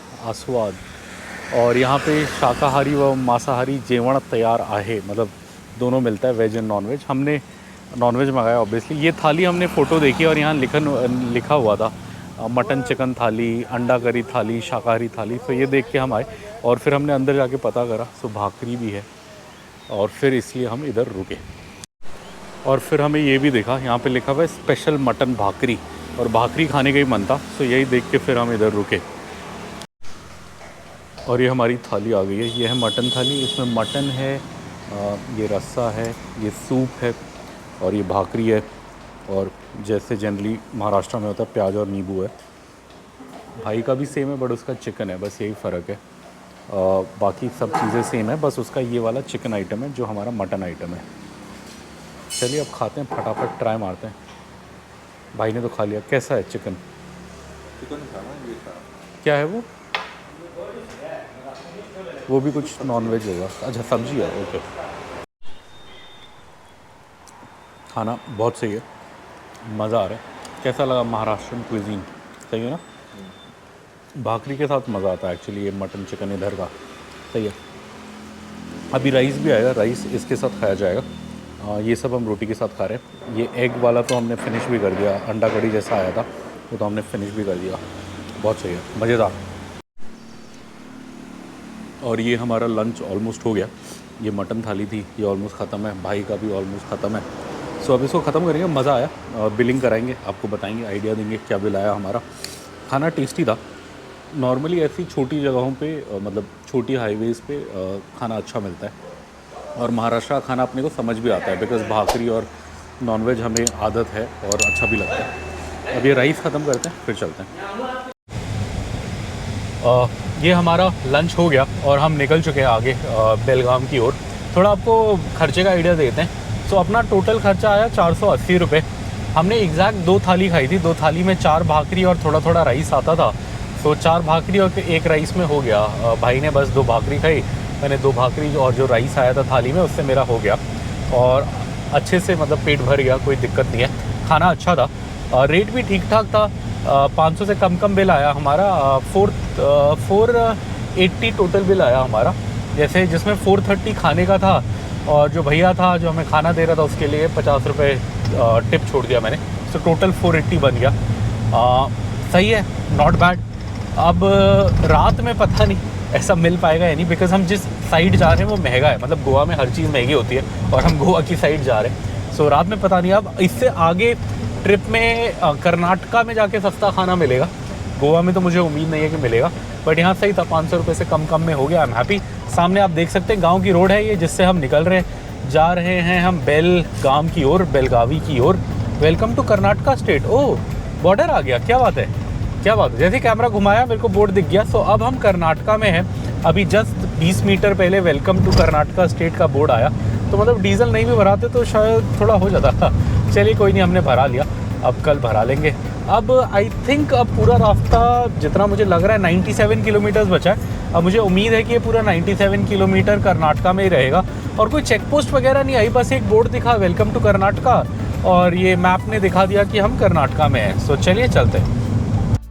और यहाँ पे शाकाहारी व मांसाहारी जेवण तैयार आहे, मतलब दोनों मिलता है, वेज एंड नॉन वेज। हमने नॉनवेज मंगाया ऑब्वियसली। ये थाली हमने फ़ोटो देखी और यहाँ लिखा हुआ था मटन चिकन थाली, अंडा करी थाली, शाकाहारी थाली। तो ये देख के हम आए और फिर हमने अंदर जाके पता करा, सो भाकरी भी है, और फिर इसलिए हम इधर रुके। और फिर हमें ये भी देखा, यहाँ पे लिखा हुआ है स्पेशल मटन भाकरी, और भाकरी खाने का ही मन था, सो यही देख के फिर हम इधर रुके। और ये हमारी थाली आ गई है, ये है मटन थाली। इसमें मटन है, ये रस्सा है, ये सूप है, और ये भाकरी है, और जैसे जनरली महाराष्ट्र में होता है प्याज और नींबू है। भाई का भी सेम है, बट उसका चिकन है, बस यही फ़र्क है। बाकी सब चीज़ें सेम है, बस उसका ये वाला चिकन आइटम है जो हमारा मटन आइटम है। चलिए अब खाते हैं, फटाफट ट्राई मारते हैं। भाई ने तो खा लिया। कैसा है चिकन? क्या है वो भी कुछ नॉन वेज होगा। अच्छा सब्जी है, ओके। खाना बहुत सही है, मज़ा आ रहा है। कैसा लगा महाराष्ट्रन क्विजीन? सही है ना? भाकरी के साथ मज़ा आता है एक्चुअली, ये मटन चिकन इधर का सही है। अभी राइस भी आएगा, राइस इसके साथ खाया जाएगा। ये सब हम रोटी के साथ खा रहे हैं। ये एग वाला तो हमने फिनिश भी कर दिया, अंडा कड़ी जैसा आया था वो तो हमने फिनिश भी कर दिया। बहुत सही है, मज़ेदार। और ये हमारा लंच ऑलमोस्ट हो गया। ये मटन थाली थी, ये ऑलमोस्ट ख़त्म है। भाई का भी ऑलमोस्ट ख़त्म है। सो अब इसको ख़त्म करेंगे, मज़ा आया। बिलिंग कराएंगे, आपको बताएंगे, आइडिया देंगे क्या बिल आया हमारा। खाना टेस्टी था। नॉर्मली ऐसी छोटी जगहों पे, मतलब छोटी हाईवेज़ पे खाना अच्छा मिलता है, और महाराष्ट्र का खाना अपने को समझ भी आता है, बिकॉज़ भाकरी और नॉनवेज हमें आदत है और अच्छा भी लगता है। अब ये राइस ख़त्म करते हैं फिर चलते हैं। ये हमारा लंच हो गया और हम निकल चुके हैं आगे बेलगाम की ओर। थोड़ा आपको खर्चे का आइडिया देते हैं। सो अपना टोटल खर्चा आया 480 रुपये। हमने एग्जैक्ट 2 थाली खाई थी। 2 थाली में 4 भाकरी और थोड़ा थोड़ा राइस आता था। सो 4 भाकरी और 1 राइस में हो गया। भाई ने बस 2 भाकरी खाई, मैंने 2 भाकरी और जो राइस आया था थाली में उससे मेरा हो गया और अच्छे से मतलब पेट भर गया, कोई दिक्कत नहीं है। खाना अच्छा था, रेट भी ठीक ठाक था। 500 से कम बिल आया हमारा। 480 टोटल बिल आया हमारा, जैसे जिसमें 430 खाने का था और जो भैया था जो हमें खाना दे रहा था उसके लिए 50 रुपये टिप छोड़ दिया मैंने। सो टोटल 480 बन गया। सही है, नॉट बैड। अब रात में पता नहीं ऐसा मिल पाएगा या नहीं, बिकॉज हम जिस साइड जा रहे हैं वो महंगा है। मतलब गोवा में हर चीज़ महंगी होती है और हम गोवा की साइड जा रहे हैं। सो रात में पता नहीं। अब इससे आगे ट्रिप में कर्नाटका में जाके सस्ता खाना मिलेगा। गोवा में तो मुझे उम्मीद नहीं है कि मिलेगा, बट यहाँ सही था। 500 रुपये से कम में हो गया। I am happy. सामने आप देख सकते हैं गांव की रोड है ये, जिससे हम निकल रहे हैं। जा रहे हैं हम बेलगाम की ओर, बेलगावी की ओर। Welcome to Karnataka state. Oh, border आ गया, क्या बात है, क्या बात है। जैसे कैमरा घुमाया मेरे को बोर्ड दिख गया। सो अब हम कर्नाटका में हैं। अभी जस्ट 20 मीटर पहले वेलकम टू कर्नाटका स्टेट का बोर्ड आया। तो मतलब डीजल नहीं भी भराते तो शायद थोड़ा हो जाता। चलिए कोई नहीं, हमने भरा लिया, अब कल भरा लेंगे। अब आई थिंक अब पूरा रास्ता जितना मुझे लग रहा है 97 किलोमीटर्स बचा है। अब मुझे उम्मीद है कि ये पूरा 97 किलोमीटर कर्नाटका में ही रहेगा और कोई चेक पोस्ट वगैरह नहीं आई। बस एक बोर्ड दिखा वेलकम टू कर्नाटका और ये मैप ने दिखा दिया कि हम कर्नाटका में हैं। सो चलिए चलते हैं।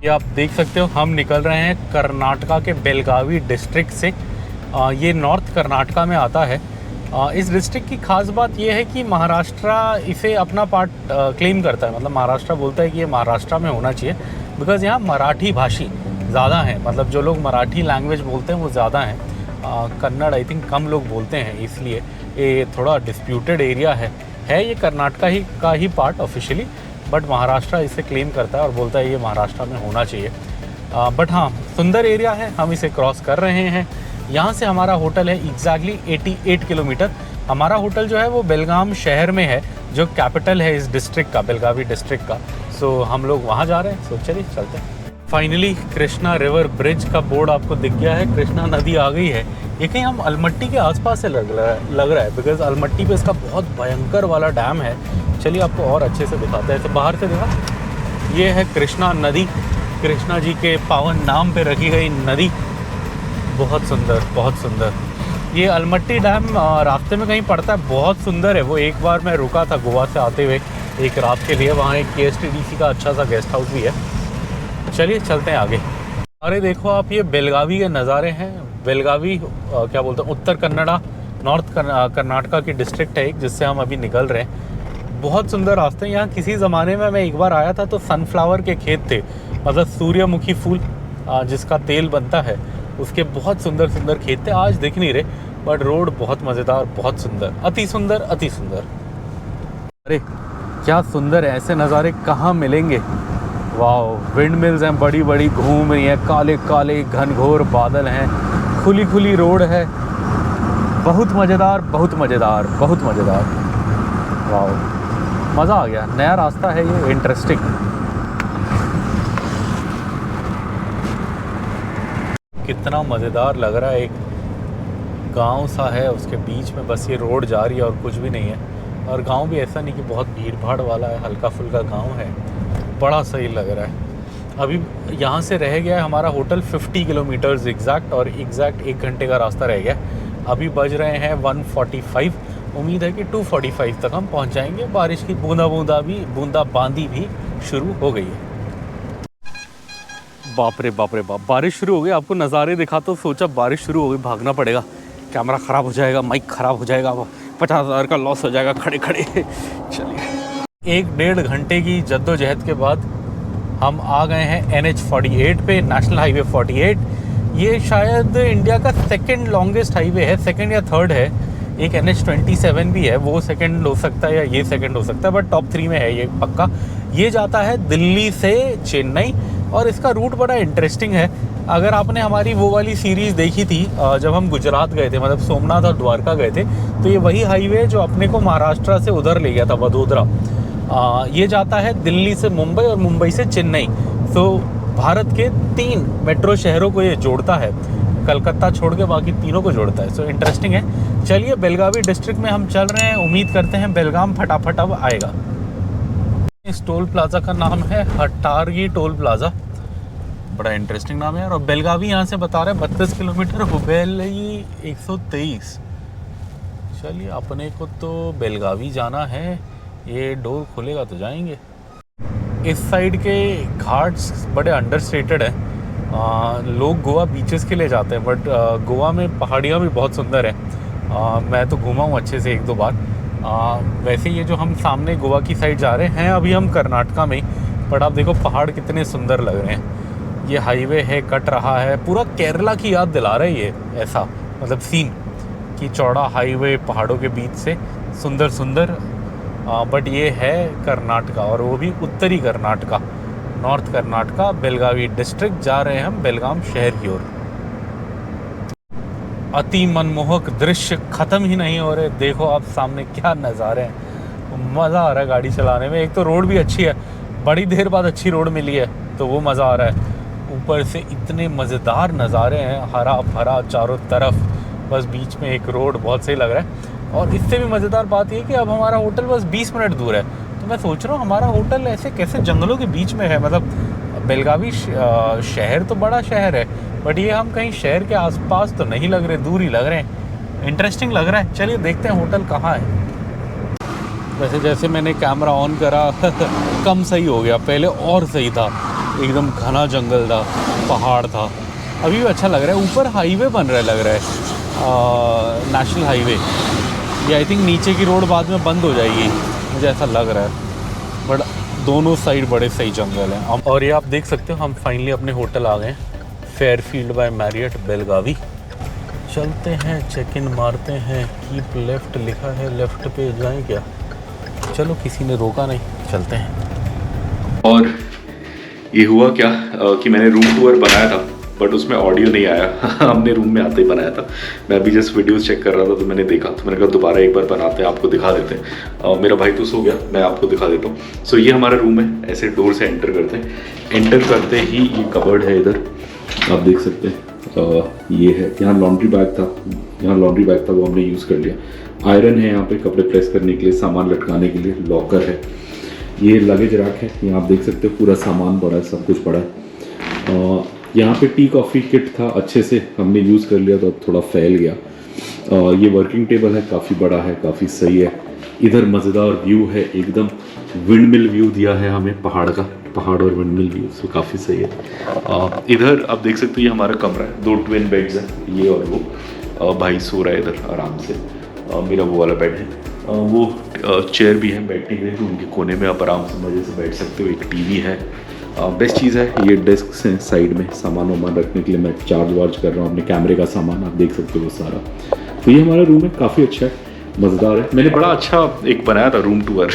ये आप देख सकते हो हम निकल रहे हैं कर्नाटका के बेलगावी डिस्ट्रिक्ट से। ये नॉर्थ कर्नाटका में आता है। इस डिस्ट्रिक्ट की खास बात यह है कि महाराष्ट्र इसे अपना पार्ट क्लेम करता है। मतलब महाराष्ट्र बोलता है कि ये महाराष्ट्र में होना चाहिए, बिकॉज़ यहाँ मराठी भाषी ज़्यादा हैं। मतलब जो लोग मराठी लैंग्वेज बोलते हैं वो ज़्यादा हैं। कन्नड़ आई थिंक कम लोग बोलते हैं, इसलिए ये थोड़ा डिस्प्यूटेड एरिया है। ये कर्नाटका का ही पार्ट ऑफिशियली, बट महाराष्ट्र इसे क्लेम करता है और बोलता है ये महाराष्ट्र में होना चाहिए। बट हाँ, सुंदर एरिया है। हम इसे क्रॉस कर रहे हैं। यहाँ से हमारा होटल है एग्जैक्टली 88 किलोमीटर। हमारा होटल जो है वो बेलगाम शहर में है, जो कैपिटल है इस डिस्ट्रिक्ट का, बेलगावी डिस्ट्रिक्ट का। सो हम लोग वहाँ जा रहे हैं। सो चलिए चलते हैं। फाइनली कृष्णा रिवर ब्रिज का बोर्ड आपको दिख गया है। कृष्णा नदी आ गई है। ये कहीं हम अलमट्टी के आसपास से लग रहा है, बिकॉज अलमट्टी पे इसका बहुत भयंकर वाला डैम है। चलिए आपको और अच्छे से दिखाते हैं। तो बाहर से देखा, ये है कृष्णा नदी, कृष्णा जी के पावन नाम पे रखी गई नदी। बहुत सुंदर, बहुत सुंदर। ये अलमट्टी डैम रास्ते में कहीं पड़ता है, बहुत सुंदर है वो। एक बार मैं रुका था गोवा से आते हुए एक रात के लिए, वहाँ एक KSTDC का अच्छा सा गेस्ट हाउस भी है। चलिए चलते हैं आगे। अरे देखो आप, ये बेलगावी के नज़ारे हैं। बेलगावी क्या बोलते हैं, उत्तर कन्नड़ा, नॉर्थ कर्नाटका की डिस्ट्रिक्ट है एक, जिससे हम अभी निकल रहे हैं। बहुत सुंदर रास्ते हैं। यहाँ किसी ज़माने में मैं एक बार आया था तो सनफ्लावर के खेत थे, मतलब सूर्यमुखी फूल जिसका तेल बनता है, उसके बहुत सुंदर सुंदर खेत थे। आज दिख नहीं रहे, बट रोड बहुत मज़ेदार, बहुत सुंदर, अति सुंदर, अति सुंदर। अरे क्या सुंदर है, ऐसे नज़ारे कहाँ मिलेंगे। वाह, विंड मिल्स हैं, बड़ी बड़ी घूम रही हैं, काले काले घनघोर बादल हैं, खुली खुली रोड है। बहुत मज़ेदार, बहुत मज़ेदार, बहुत मज़ेदार। वाह, मज़ा आ गया। नया रास्ता है ये, इंटरेस्टिंग। कितना मज़ेदार लग रहा है। एक गांव सा है, उसके बीच में बस ये रोड जा रही है और कुछ भी नहीं है। और गांव भी ऐसा नहीं कि बहुत भीड़ भाड़ वाला है, हल्का फुल्का गांव है। बड़ा सही लग रहा है। अभी यहाँ से रह गया है हमारा होटल 50 किलोमीटर्स एग्जैक्ट, और एग्जैक्ट 1 घंटे का रास्ता रह गया। अभी बज रहे हैं 1:45। उम्मीद है कि 2:45 तक हम पहुँच जाएंगे। बारिश की बूंदाबांदी भी शुरू हो गई है। बाप रे बाप रे बाप, बारिश शुरू हो गई। आपको नज़ारे दिखा तो सोचा बारिश शुरू हो गई, भागना पड़ेगा, कैमरा ख़राब हो जाएगा, माइक ख़राब हो जाएगा, 50,000 का लॉस हो जाएगा खड़े खड़े। चलिए, 1-1.5 घंटे की जद्दोजहद के बाद हम आ गए हैं NH48 पे, नेशनल हाईवे 48। ये शायद इंडिया का सेकंड लॉन्गेस्ट हाईवे है, सेकंड या थर्ड है। एक NH27 भी है, वो सेकंड हो सकता है या ये सेकंड हो सकता है, बट टॉप 3 में है ये पक्का। ये जाता है दिल्ली से चेन्नई और इसका रूट बड़ा इंटरेस्टिंग है। अगर आपने हमारी वो वाली सीरीज़ देखी थी जब हम गुजरात गए थे, मतलब सोमनाथ और द्वारका गए थे, तो ये वही हाईवे जो अपने को महाराष्ट्र से उधर ले गया था, वडोदरा। ये जाता है दिल्ली से मुंबई और मुंबई से चेन्नई। तो भारत के 3 मेट्रो शहरों को ये जोड़ता है, कलकत्ता छोड़ के बाकी तीनों को जोड़ता है। सो इंटरेस्टिंग है। चलिए बेलगावी डिस्ट्रिक्ट में हम चल रहे हैं, उम्मीद करते हैं बेलगाम फटाफट अब आएगा। इस टोल प्लाज़ा का नाम है हटारगी टोल प्लाज़ा, बड़ा इंटरेस्टिंग नाम है यार। और बेलगावी यहाँ से बता रहे हैं 32 किलोमीटर, हुबेली 123। चलिए अपने को तो बेलगावी जाना है, ये डोर खुलेगा तो जाएंगे। इस साइड के घाट्स बड़े अंडरस्टेटेड हैं। लोग गोवा बीचेस के लिए जाते हैं, बट गोवा में पहाड़ियाँ भी बहुत सुंदर हैं। मैं तो घूमा हूँ अच्छे से 1-2 बार। वैसे ये जो हम सामने गोवा की साइड जा रहे हैं, अभी हम कर्नाटका में ही, बट आप देखो पहाड़ कितने सुंदर लग रहे हैं। ये हाईवे है, कट रहा है, पूरा केरला की याद दिला रहा है ये, ऐसा मतलब सीन कि चौड़ा हाईवे पहाड़ों के बीच से सुंदर सुंदर। बट ये है कर्नाटका, और वो भी उत्तरी कर्नाटका, नॉर्थ कर्नाटका। बेलगावी डिस्ट्रिक्ट जा रहे हैं हम, बेलगाम शहर की ओर। अति मनमोहक दृश्य ख़त्म ही नहीं हो रहे। देखो आप सामने क्या नज़ारे हैं, मज़ा आ रहा है गाड़ी चलाने में। एक तो रोड भी अच्छी है, बड़ी देर बाद अच्छी रोड मिली है, तो वो मज़ा आ रहा है। ऊपर से इतने मज़ेदार नज़ारे हैं, हरा भरा चारों तरफ, बस बीच में एक रोड, बहुत सही लग रहा है। और इससे भी मज़ेदार बात ये कि अब हमारा होटल बस 20 मिनट दूर है। तो मैं सोच रहा हूँ हमारा होटल ऐसे कैसे जंगलों के बीच में है। मतलब बेलगावी शहर तो बड़ा शहर है, बट ये हम कहीं शहर के आसपास तो नहीं लग रहे, दूर ही लग रहे हैं। इंटरेस्टिंग लग रहा है। चलिए देखते हैं होटल कहाँ है। वैसे जैसे मैंने कैमरा ऑन करा कम सही हो गया, पहले और सही था, एकदम घना जंगल था, पहाड़ था। अभी भी अच्छा लग रहा है। ऊपर हाईवे बन रहा है, लग रहा है नेशनल हाईवे। ये आई थिंक नीचे की रोड बाद में बंद हो जाएगी, मुझे ऐसा लग रहा है। बट दोनों साइड बड़े सही जंगल हैं। और ये आप देख सकते हो, हम फाइनली अपने होटल आ गए हैं, फेयरफील्ड बाय मैरियट बेलगावी। चलते हैं, चेक इन मारते हैं। कीप लेफ़्ट लिखा है, लेफ़्ट पे जाएं क्या? चलो, किसी ने रोका नहीं, चलते हैं। और ये हुआ क्या कि मैंने रूम टूर बनाया था, बट उसमें ऑडियो नहीं आया। हमने रूम में आते ही बनाया था। मैं अभी जस्ट वीडियोस चेक कर रहा था, तो मैंने देखा, तो मैंने कहा दोबारा एक बार बनाते हैं, आपको दिखा देते हैं। मेरा भाई तो सो गया, मैं आपको दिखा देता हूँ। सो ये हमारा रूम है। ऐसे डोर से एंटर करते हैं। एंटर करते ही ये कबर्ड है, इधर आप देख सकते हैं। ये है, यहाँ लॉन्ड्री बैग था, वो हमने यूज़ कर लिया। आयरन है यहाँ पे, कपड़े प्रेस करने के लिए, सामान लटकाने के लिए। लॉकर है, ये लगेज रैक है, यहाँ आप देख सकते हो, पूरा सामान पड़ा है, सब कुछ पड़ा है। यहाँ पे टी कॉफ़ी किट था, अच्छे से हमने यूज़ कर लिया, तो अब थोड़ा फैल गया। ये वर्किंग टेबल है, काफ़ी बड़ा है, काफ़ी सही है। इधर मज़ेदार व्यू है, एकदम विंडमिल व्यू दिया है हमें, पहाड़ और विंडमिल व्यू, सो काफ़ी सही है। इधर आप देख सकते हो, ये हमारा कमरा है, 2 ट्विन बेड्स हैं, ये और वो। भाई सो रहा है इधर आराम से। मेरा वो वाला बेड है, वो चेयर भी है बैठने के लिए, उनके कोने में आप आराम से मज़े से बैठ सकते हो। एक टीवी है। बेस्ट चीज़ है, ये डेस्क हैं साइड में, सामान वामान रखने के लिए। मैं चार्ज वार्ज कर रहा हूँ अपने कैमरे का सामान, आप देख सकते हो वो सारा। तो ये हमारा रूम है, काफ़ी अच्छा है, मज़ेदार है। मैंने बड़ा अच्छा एक बनाया था रूम टूर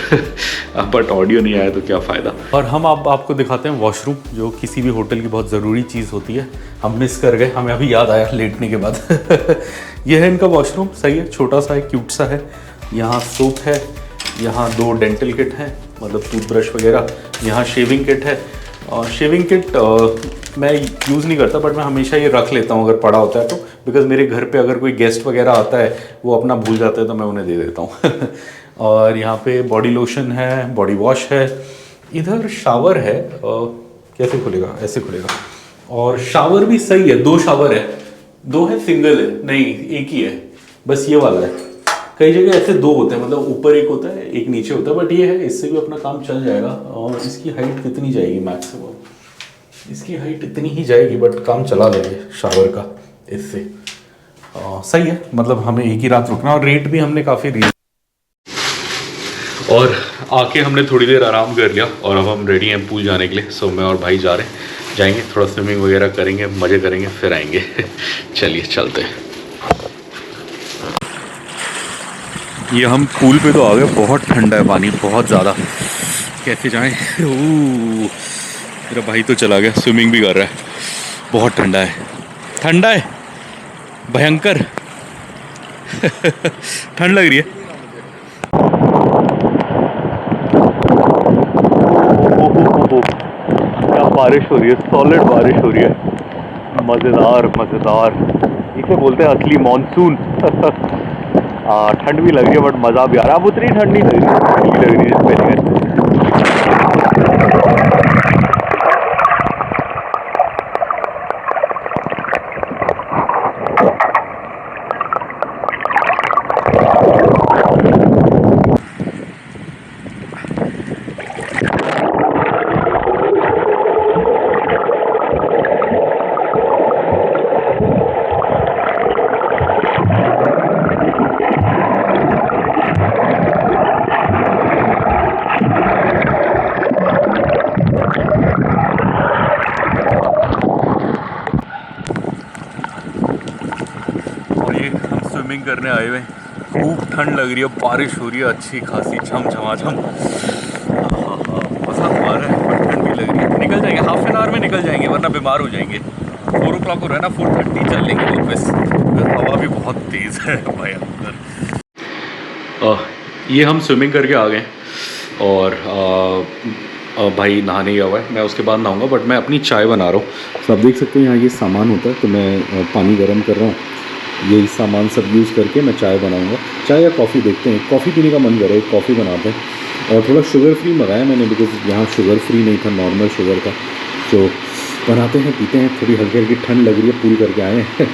बट ऑडियो नहीं आया तो क्या फ़ायदा। और हम आपको दिखाते हैं वॉशरूम, जो किसी भी होटल की बहुत ज़रूरी चीज़ होती है। हम मिस कर गए, हमें अभी याद आया लेटने के बाद। ये है इनका वॉशरूम, सही है, छोटा सा है, क्यूट सा है। यहाँ सोप है, यहाँ 2 डेंटल किट हैं, मतलब टूथब्रश वगैरह। यहाँ शेविंग किट है। शेविंग किट मैं यूज़ नहीं करता, बट मैं हमेशा ये रख लेता हूँ अगर पड़ा होता है तो, बिकॉज़ मेरे घर पे अगर कोई गेस्ट वगैरह आता है, वो अपना भूल जाते हैं, तो मैं उन्हें दे देता हूँ। और यहाँ पे बॉडी लोशन है, बॉडी वॉश है। इधर शावर है, कैसे खुलेगा? ऐसे खुलेगा। और शावर भी सही है, 2 शावर है, 2 है, सिंगल है, नहीं एक ही है, बस ये वाला है। कई जगह ऐसे 2 होते हैं, मतलब ऊपर एक होता है, एक नीचे होता है, बट ये है, इससे भी अपना काम चल जाएगा। और इसकी हाइट कितनी जाएगी मैक्सिमम? इसकी हाइट इतनी ही जाएगी, बट काम चला लेंगे शावर का इससे। सही है, मतलब हमें एक ही रात रुकना, और रेट भी हमने काफ़ी रीजन। और आके हमने थोड़ी देर आराम कर लिया, और अब हम रेडी हैं पूल जाने के लिए। सो मैं और भाई जाएंगे, थोड़ा स्विमिंग वगैरह करेंगे, मज़े करेंगे, फिर आएंगे। चलिए चलते हैं। ये हम पूल पे तो आ गए, बहुत ठंडा है पानी, बहुत ज़्यादा। कैसे जाएं? मेरा भाई तो चला गया, स्विमिंग भी कर रहा है। बहुत ठंडा है, ठंडा है भयंकर। ठंड लग रही है। क्या बारिश हो रही है, सॉलिड बारिश हो रही है, मज़ेदार मज़ेदार। इसे बोलते हैं असली मानसून। ठंड भी लग रही है बट मज़ा भी आ रहा है। अब उतनी ठंड नहीं लग रही, ठंडी लग रही है पहले। स्विमिंग करने आए हुए, खूब ठंड लग रही है, बारिश हो रही है अच्छी खासी झमझमाझम। मज़ा तो आ रहा है बट ठंड भी लग रही है। निकल जाएंगे, हाफ एन आवर में निकल जाएंगे वरना बीमार हो जाएंगे। 4 o'clock हो रहा है ना, 4:30 चल लेंगे वापस। हवा भी बहुत तेज़ है भाई अंदर। ये हम स्विमिंग करके आ गए और भाई नहाने गया हुआ है, मैं उसके बाद नहाऊंगा। बट मैं अपनी चाय बना रहा हूँ। तो आप देख सकते हैं यहाँ ये सामान होता है, तो मैं पानी गर्म कर रहा हूँ। यही सामान सब यूज़ करके मैं चाय बनाऊंगा। चाय या कॉफ़ी देखते हैं, कॉफ़ी पीने का मन कर रहा है, कॉफ़ी बनाते हैं। और थोड़ा शुगर फ्री मंगाया मैंने, बिकॉज यहाँ शुगर फ्री नहीं था, नॉर्मल शुगर था। तो बनाते हैं, पीते हैं। थोड़ी हल्की हल्की ठंड लग रही है, पूल करके आए हैं।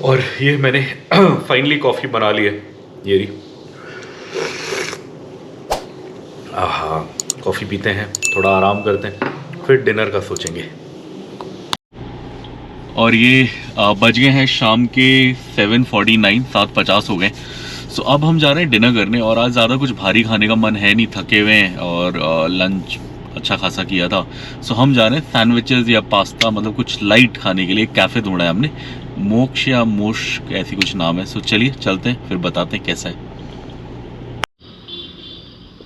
और ये मैंने फाइनली कॉफ़ी बना ली है, ये रही। कॉफ़ी पीते हैं, थोड़ा आराम करते हैं, फिर डिनर का सोचेंगे। और ये बज गए हैं शाम के 7:49, 7:50 हो गए। सो अब हम जा रहे हैं डिनर करने। और आज ज़्यादा कुछ भारी खाने का मन है नहीं, थके हुए हैं और लंच अच्छा खासा किया था। सो हम जा रहे हैं सैंडविचेस या पास्ता, मतलब कुछ लाइट खाने के लिए। एक कैफ़े ढूंढा है हमने, मोक्ष या मोश ऐसी कुछ नाम है। सो चलिए चलते हैं, फिर बताते हैं कैसा है।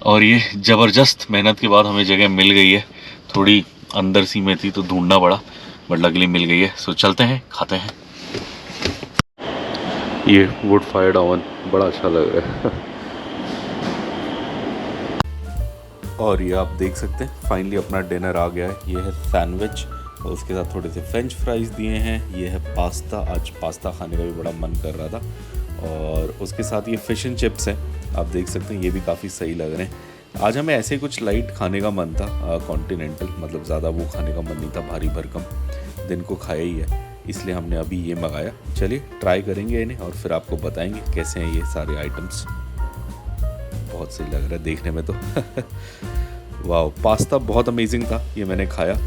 और ये ज़बरदस्त मेहनत के बाद हमें जगह मिल गई है। थोड़ी अंदर सी में थी तो ढूंढना पड़ा, बट लगली मिल गई है। सो चलते हैं, खाते हैं। ये वुड फायर्ड ओवन बड़ा अच्छा लग रहा है। और ये आप देख सकते हैं फाइनली अपना डिनर आ गया है। ये है सैंडविच और उसके साथ थोड़े से फ्रेंच फ्राइज़ दिए हैं। ये है पास्ता, आज पास्ता खाने का भी बड़ा मन कर रहा था। और उसके साथ ये फ़िश एंड चिप्स हैं, आप देख सकते हैं, ये भी काफ़ी सही लग रहे हैं। आज हमें ऐसे कुछ लाइट खाने का मन था, कॉन्टिनेंटल, मतलब ज़्यादा वो खाने का मन नहीं था, भारी भरकम। दिन को खाया ही है, इसलिए हमने अभी ये मंगाया। चलिए ट्राई करेंगे इन्हें और फिर आपको बताएंगे कैसे हैं ये सारे आइटम्स। बहुत सही लग रहा है देखने में तो। वाह, पास्ता बहुत अमेजिंग था, ये मैंने खाया।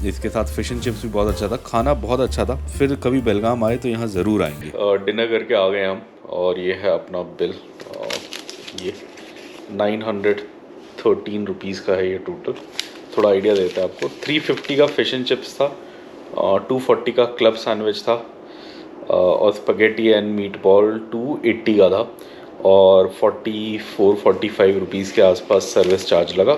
इसके साथ फ़िश एंड चिप्स भी बहुत अच्छा था, खाना बहुत अच्छा था। फिर कभी बेलगाम आए तो यहाँ ज़रूर आएंगे। डिनर करके आ गए हम और ये है अपना बिल। ये 913 रुपीज़ का है ये टोटल। थोड़ा आइडिया देता है आपको। 350 का फ़िश एंड चिप्स था, 240 का क्लब सैंडविच था, और स्पगेटी एंड मीट बॉल 280 का था, और 44-45 रुपीज़ के आसपास सर्विस चार्ज लगा।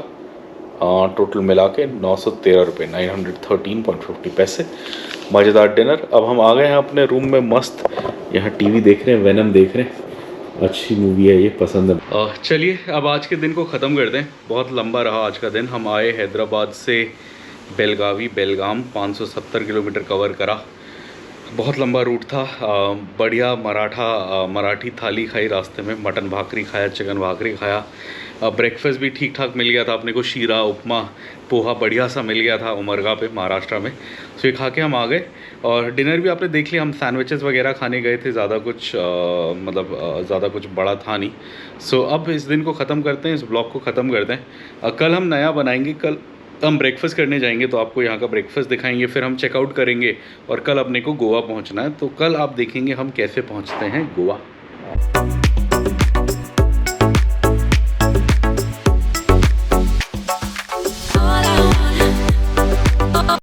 टोटल मिला के 913 रुपये, 913.50 पैसे। मज़ेदार डिनर। अब हम आ गए हैं अपने रूम में मस्त, यहाँ टीवी देख रहे हैं, वेनम देख रहे हैं। अच्छी मूवी है ये, पसंद है। चलिए अब आज के दिन को ख़त्म करते हैं, बहुत लंबा रहा आज का दिन। हम आए हैदराबाद से बेलगाम 570 किलोमीटर कवर करा। बहुत लंबा रूट था। बढ़िया मराठी थाली खाई रास्ते में, मटन भाकरी खाया, चिकन भाकरी खाया। ब्रेकफास्ट भी ठीक ठाक मिल गया था अपने को, शीरा, उपमा, पोहा बढ़िया सा मिल गया था उमरगा पे, महाराष्ट्र में। सो ये खा के हम आ गए। और डिनर भी आपने देख लिया, हम सैंडविचेस वगैरह खाने गए थे। ज़्यादा कुछ ज़्यादा कुछ बड़ा था नहीं। सो अब इस दिन को ख़त्म करते हैं, इस ब्लॉग को ख़त्म करते हैं। कल हम नया बनाएंगे, कल हम ब्रेकफास्ट करने जाएंगे तो आपको यहाँ का ब्रेकफास्ट दिखाएंगे। फिर हम चेकआउट करेंगे और कल अपने को गोवा पहुँचना है, तो कल आप देखेंगे हम कैसे पहुँचते हैं गोवा।